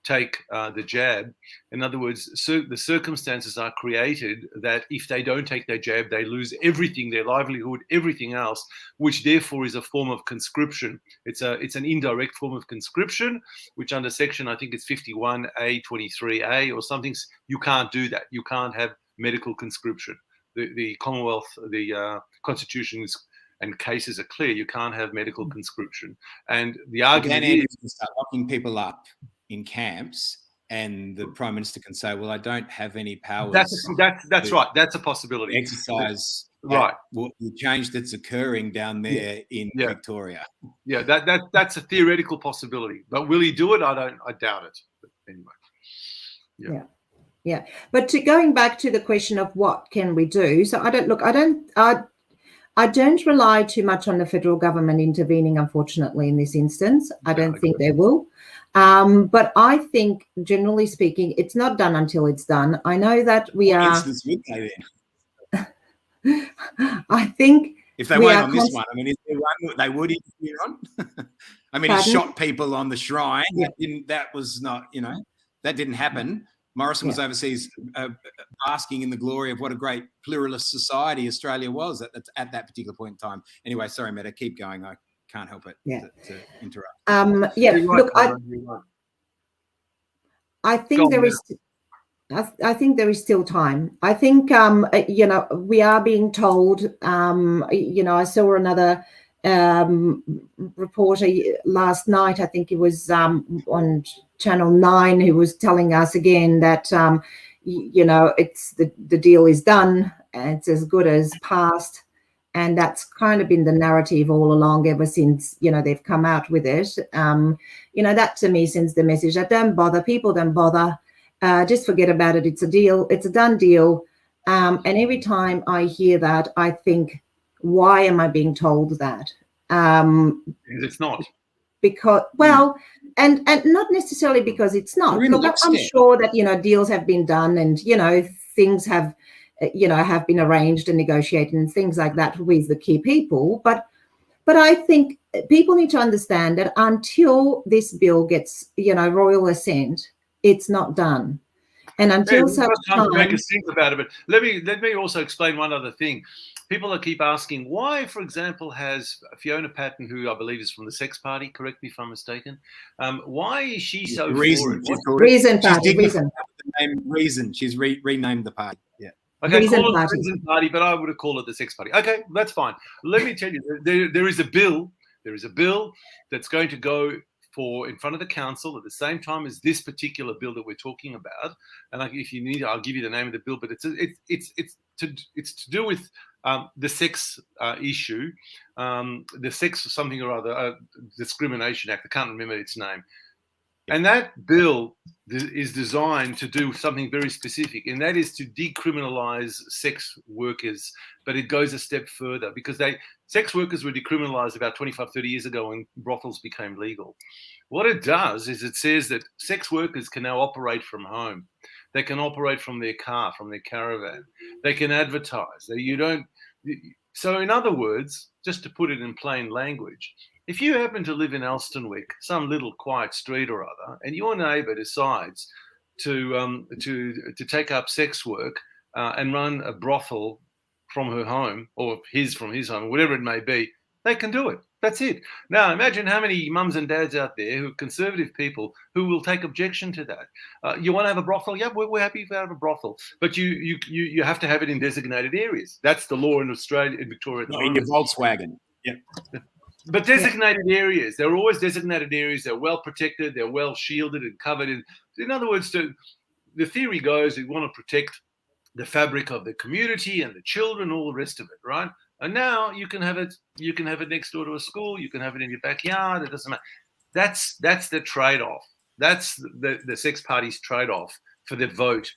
take the jab. In other words, the circumstances are created that if they don't take their jab, they lose everything, their livelihood, everything else, which therefore is a form of conscription. It's an indirect form of conscription, which under section, I think it's 51A, 23A or something, you can't do that. You can't have medical conscription. The Commonwealth, the constitutions and cases are clear. You can't have medical conscription. And the argument is to start locking people up in camps, and the Prime Minister can say, well, I don't have any powers. That's right. That's a possibility. Exercise right. The change that's occurring down there in Victoria. Yeah, that's a theoretical possibility. But will he do it? I doubt it. But anyway. Yeah. But going back to the question of what can we do? So I don't rely too much on the federal government intervening, unfortunately, in this instance. I don't think they will. But I think, generally speaking, it's not done until it's done. I know that we are. Instance would they then? I think if they weren't on this one, I mean, is there one they would interfere on? I mean, he shot people on the shrine. Yeah. That was not, that didn't happen. Morrison was overseas basking in the glory of what a great pluralist society Australia was at that particular point in time. Anyway, sorry, Meda, keep going. I can't help it to interrupt. Look, I think there is. I think there is still time. I think we are being told. I saw another reporter last night. I think it was on Channel 9 who was telling us again that it's the deal is done and it's as good as passed. And that's kind of been the narrative all along ever since, they've come out with it. That to me sends the message that don't bother, people don't bother, just forget about it. It's a deal. It's a done deal. And every time I hear that, I think, why am I being told that? It's not. Because, and not necessarily because it's not. Look, I'm sure that, deals have been done and, things have been arranged and negotiated and things like that with the key people. But I think people need to understand that until this bill gets, royal assent, it's not done. And until such time, make us think about it. But let me also explain one other thing. People keep asking why, for example, has Fiona Patten, who I believe is from the Sex Party, correct me if I'm mistaken, why is she so Reason. Reason Party. Reason. She's renamed the party. Yeah. Okay, call it the Reason Party, but I would have called it the Sex Party. Okay, that's fine. Let me tell you, there is a bill. There is a bill that's going to go in front of the council at the same time as this particular bill that we're talking about. And if you need, I'll give you the name of the bill. But it's to do with the sex issue, the sex something or other, Discrimination Act. I can't remember its name. And that bill is designed to do something very specific, and that is to decriminalize sex workers. But it goes a step further because sex workers were decriminalized about 25, 30 years ago when brothels became legal. What it does is it says that sex workers can now operate from home. They can operate from their car, from their caravan. They can advertise. So in other words, just to put it in plain language, if you happen to live in Elstonwick, some little quiet street or other, and your neighbour decides to take up sex work and run a brothel from her home or from his home, whatever it may be, they can do it. That's it. Now, imagine how many mums and dads out there who are conservative people who will take objection to that. You want to have a brothel? Yeah, we're happy to have a brothel, but you have to have it in designated areas. That's the law in Australia, in Victoria. In your Volkswagen. Yeah. But designated areas, they're always designated areas. They're well protected. They're well shielded and covered. In other words, the theory goes, you want to protect the fabric of the community and the children, all the rest of it, right? And now you can have it. You can have it next door to a school. You can have it in your backyard. It doesn't matter. That's the trade-off. That's the sex party's trade-off for the vote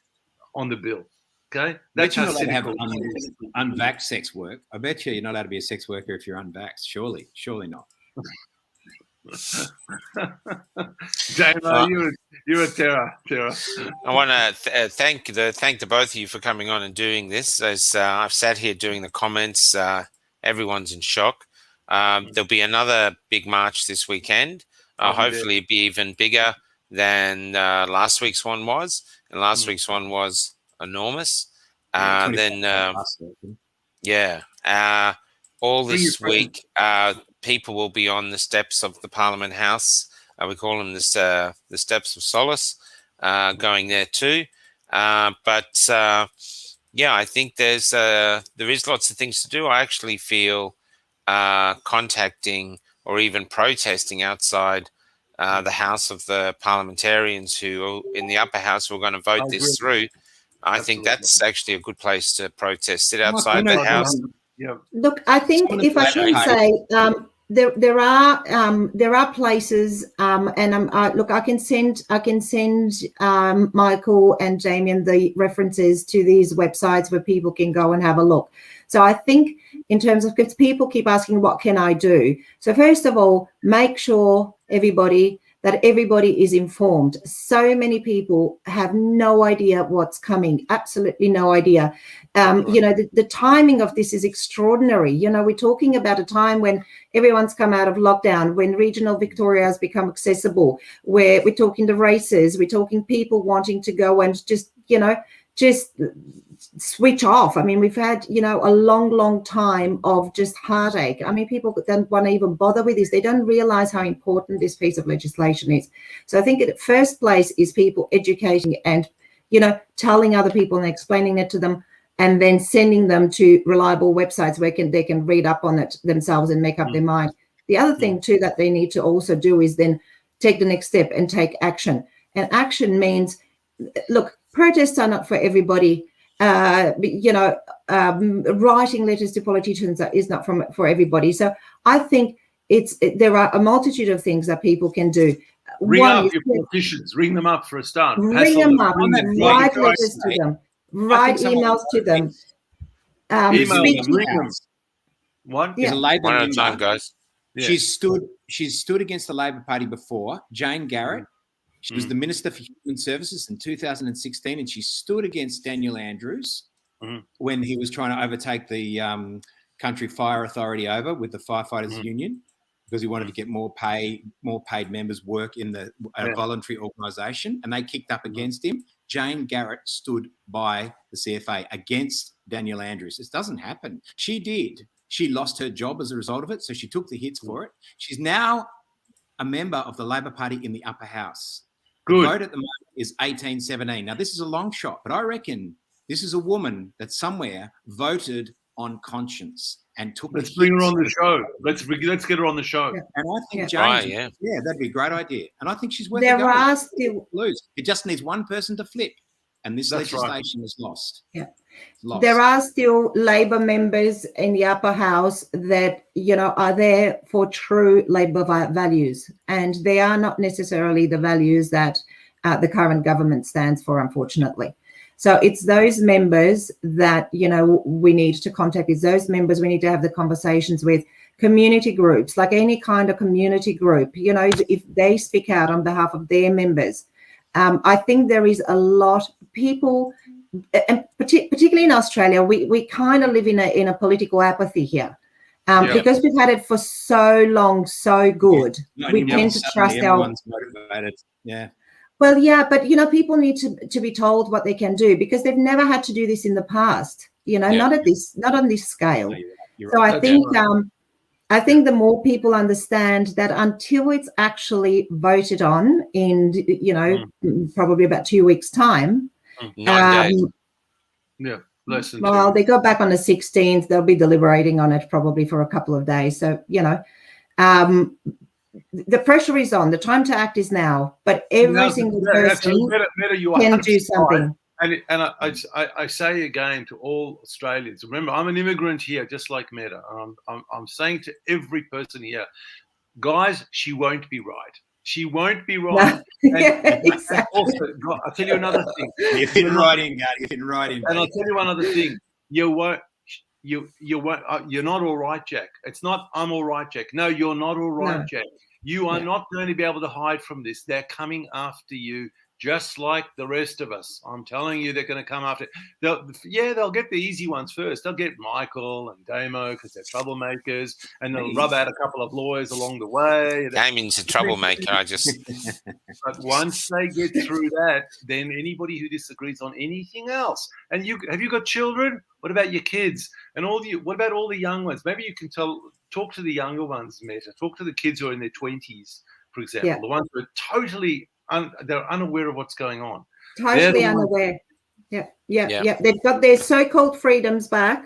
on the bill. Okay, that's how you're not allowed to have unvaxxed sex work. I bet you're not allowed to be a sex worker if you're unvaxxed. Surely not. Damo, you're a terror. I want to thank the both of you for coming on and doing this. As I've sat here doing the comments, everyone's in shock. There'll be another big march this weekend. Hopefully, it'll be even bigger. than last week's one was, and last week's one was enormous. Yeah, 25 Then last week. yeah, all Bring your this week, people will be on the steps of the Parliament House. We call them the Steps of Solace, going there too. But yeah, I think there is lots of things to do. I actually feel contacting or even protesting outside the House of the parliamentarians who in the upper house who are going to vote I this agree. through. I think Absolutely. that's actually a good place to protest. Sit Michael, outside you the know, house. Yeah. Look, I think Someone if I at the can Labour say, there are places, and look, I can send Michael and Damien the references to these websites where people can go and have a look. So I think in terms of, because people keep asking, what can I do? So first of all, make sure everybody is informed. So many people have no idea what's coming, absolutely no idea. You know, the timing of this is extraordinary. You know, we're talking about a time when everyone's come out of lockdown, when regional Victoria has become accessible, where we're talking to races, we're talking people wanting to go and just, you know, just switch off. I mean, we've had, you know, a long time of just heartache. I mean, people don't want to even bother with this. They don't realize how important this piece of legislation is. So I think at first place is people educating and, you know, telling other people and explaining it to them, and then sending them to reliable websites where they can read up on it themselves and make up their mind. The other thing too that they need to also do is then take the next step and take action. And action means, look, protests are not for everybody. You know, writing letters to politicians is not for everybody. So I think there are a multitude of things that people can do. Ring One up is your politicians. Ring them up for a start. ring Hassle them up, On that write point, letters to them, write emails to them. Email Speak them, to ring them. What? There's a Labor One at a member. time, guys. Yeah. She's stood against the Labor Party before. Jane Garrett. She was the Minister for Human Services in 2016, and she stood against Daniel Andrews when he was trying to overtake the Country Fire Authority over with the Firefighters Union, because he wanted to get more paid members work in a voluntary organisation, and they kicked up against him. Jane Garrett stood by the CFA against Daniel Andrews. It doesn't happen. She did. She lost her job as a result of it, so she took the hits for it. She's now a member of the Labor Party in the upper house. The vote at the moment is 1817. Now, this is a long shot, but I reckon this is a woman that somewhere voted on conscience and took. Let's bring her on the show. Let's get her on the show. Yeah. And I think Right, yeah, that'd be a great idea. And I think she's worth There a go. are still Lose. It just needs one person to flip, and this That's legislation is lost. Yeah. Lost. There are still Labor members in the upper house that, you know, are there for true Labor values, and they are not necessarily the values that the current government stands for, unfortunately. So it's those members that, you know, we need to contact. It's those members we need to have the conversations with. Community groups, like any kind of community group, you know, if they speak out on behalf of their members. I think there is a lot of people, and particularly in Australia, we kind of live in a political apathy here, because we've had it for so long, so good. We tend to trust everyone's motivated. Yeah. Well, yeah, but you know, people need to be told what they can do, because they've never had to do this in the past. You know, not on this scale. You're So right. I think the more people understand that until it's actually voted on in, you know, probably about 2 weeks' time. 9 days. Yeah, less than well, 2. they go back on the 16th. They'll be deliberating on it probably for a couple of days. So, you know, the pressure is on. The time to act is now. But every single person can do something. And I say again to all Australians, remember, I'm an immigrant here, just like Meda. I'm saying to every person here, guys, she won't be right. She won't be right. No. Exactly. And also, I'll tell you another thing. You're fitting right in, Gadi. You're fitting right in. And I'll tell you one other thing. You won't. You're not all right, Jack. It's not I'm all right, Jack. No, you're not all right, Jack. You are not going to be able to hide from this. They're coming after you just like the rest of us. I'm telling you, they're going to come after. They'll get the easy ones first. They'll get Michael and Damo because they're troublemakers, and they'll rub out a couple of lawyers along the way. Gaming's a troublemaker. But once they get through that, then anybody who disagrees on anything else, and have you got children? What about your kids? And what about all the young ones? Maybe you can talk to the younger ones, Meta. Talk to the kids who are in their 20s, for example, the ones who are totally they're unaware of what's going on. Totally unaware. Yeah. They've got their so-called freedoms back,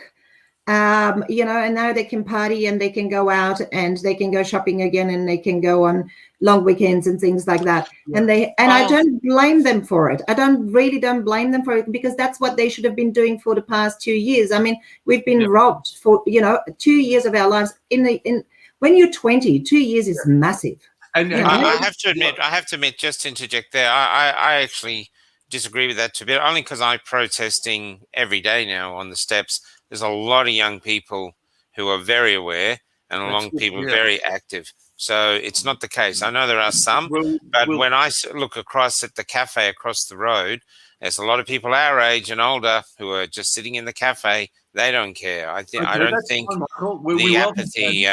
and now they can party and they can go out and they can go shopping again and they can go on long weekends and things like that. Yeah. I don't blame them for it. I don't blame them for it, because that's what they should have been doing for the past 2 years. I mean, we've been robbed for 2 years of our lives. When you're 20, 2 years is massive. And I have to admit, just to interject there, I actually disagree with that too, but only because I'm protesting every day now on the steps. There's a lot of young people who are very aware and a lot of people very active. So it's not the case. I know there are some, but when I look across at the cafe across the road, there's a lot of people our age and older who are just sitting in the cafe. They don't care. I don't think the apathy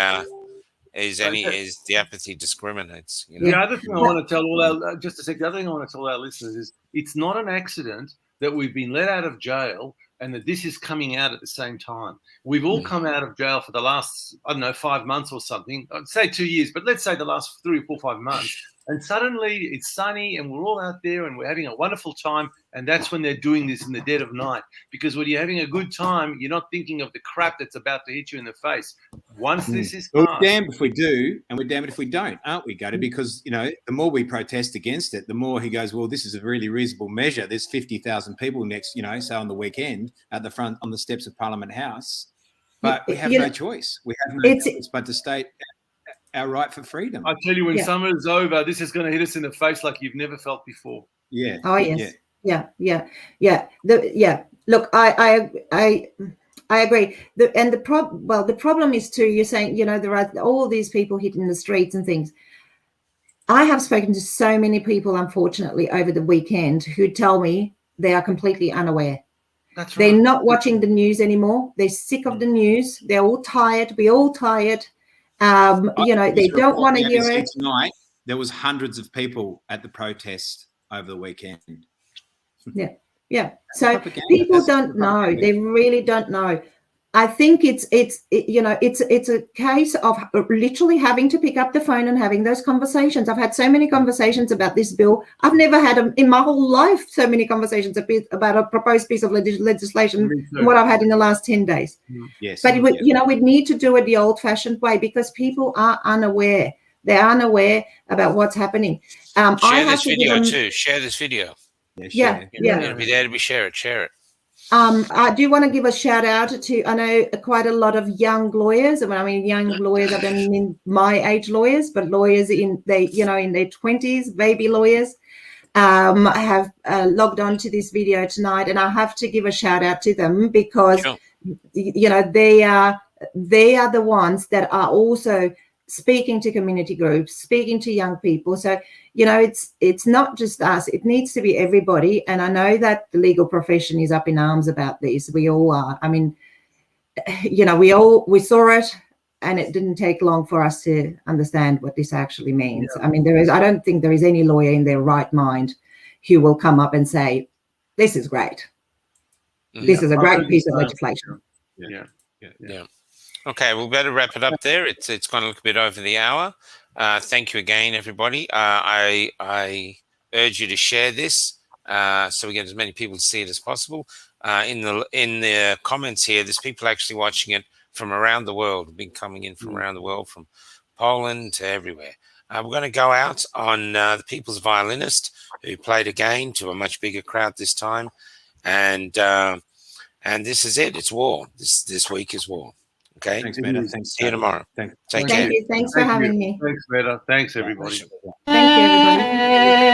is the apathy discriminates. The other thing I want to tell the other thing I want to tell our listeners is it's not an accident that we've been let out of jail and that this is coming out at the same time. We've all come out of jail for the last, 5 months or something. I'd say 2 years, but let's say the last 3 or 4 5 months. And suddenly it's sunny and we're all out there and we're having a wonderful time. And that's when they're doing this in the dead of night. Because when you're having a good time, you're not thinking of the crap that's about to hit you in the face. Once this is we're damned if we do, and we're damned if we don't, aren't we, Gadi? Because, the more we protest against it, the more he goes, well, this is a really reasonable measure. There's 50,000 people next, say on the weekend at the front on the steps of Parliament House. But we have no choice. We have no choice but to state our right for freedom. I tell you, when summer's over, this is going to hit us in the face like you've never felt before. Yeah. Oh yes. Yeah. Look, I agree. The problem is too. You're saying there are all these people hitting the streets and things. I have spoken to so many people, unfortunately, over the weekend who tell me they are completely unaware. That's right. They're not watching the news anymore. They're sick of the news. They're all tired. We're all tired. They don't want to hear it. Tonight, there was hundreds of people at the protest over the weekend. Yeah. So people don't know. They really don't know. I think it's a case of literally having to pick up the phone and having those conversations. I've had so many conversations about this bill. I've never had in my whole life so many conversations about a proposed piece of legislation than what I've had in the last 10 days. Yes, but we need to do it the old-fashioned way because people are unaware. They're unaware about what's happening. Share this video too. Share this video. Yeah. It'll be there to be shared. Share it. I do want to give a shout out to, I know quite a lot of young lawyers. When I mean young lawyers, I don't mean my age lawyers, but lawyers in their 20s, baby lawyers, have logged on to this video tonight, and I have to give a shout out to them because they are the ones that are also speaking to community groups, speaking to young people. So, it's not just us. It needs to be everybody. And I know that the legal profession is up in arms about this. We all are. I mean, we saw it, and it didn't take long for us to understand what this actually means. Yeah. I mean, I don't think there is any lawyer in their right mind who will come up and say, this is great. This is a great piece of legislation. Yeah. Okay, we'll better wrap it up there. It's gone a little bit over the hour. Thank you again, everybody. I urge you to share this so we get as many people to see it as possible. In the comments here, there's people actually watching it from around the world. Been coming in from around the world, from Poland to everywhere. We're going to go out on the People's Violinist, who played again to a much bigger crowd this time, and this is it. It's war. This week is war. Okay. Thanks, Meda. Thanks. See you tomorrow. Thank you. Thanks for having me. Thanks, Meda. Thanks, everybody. Thank you, everybody.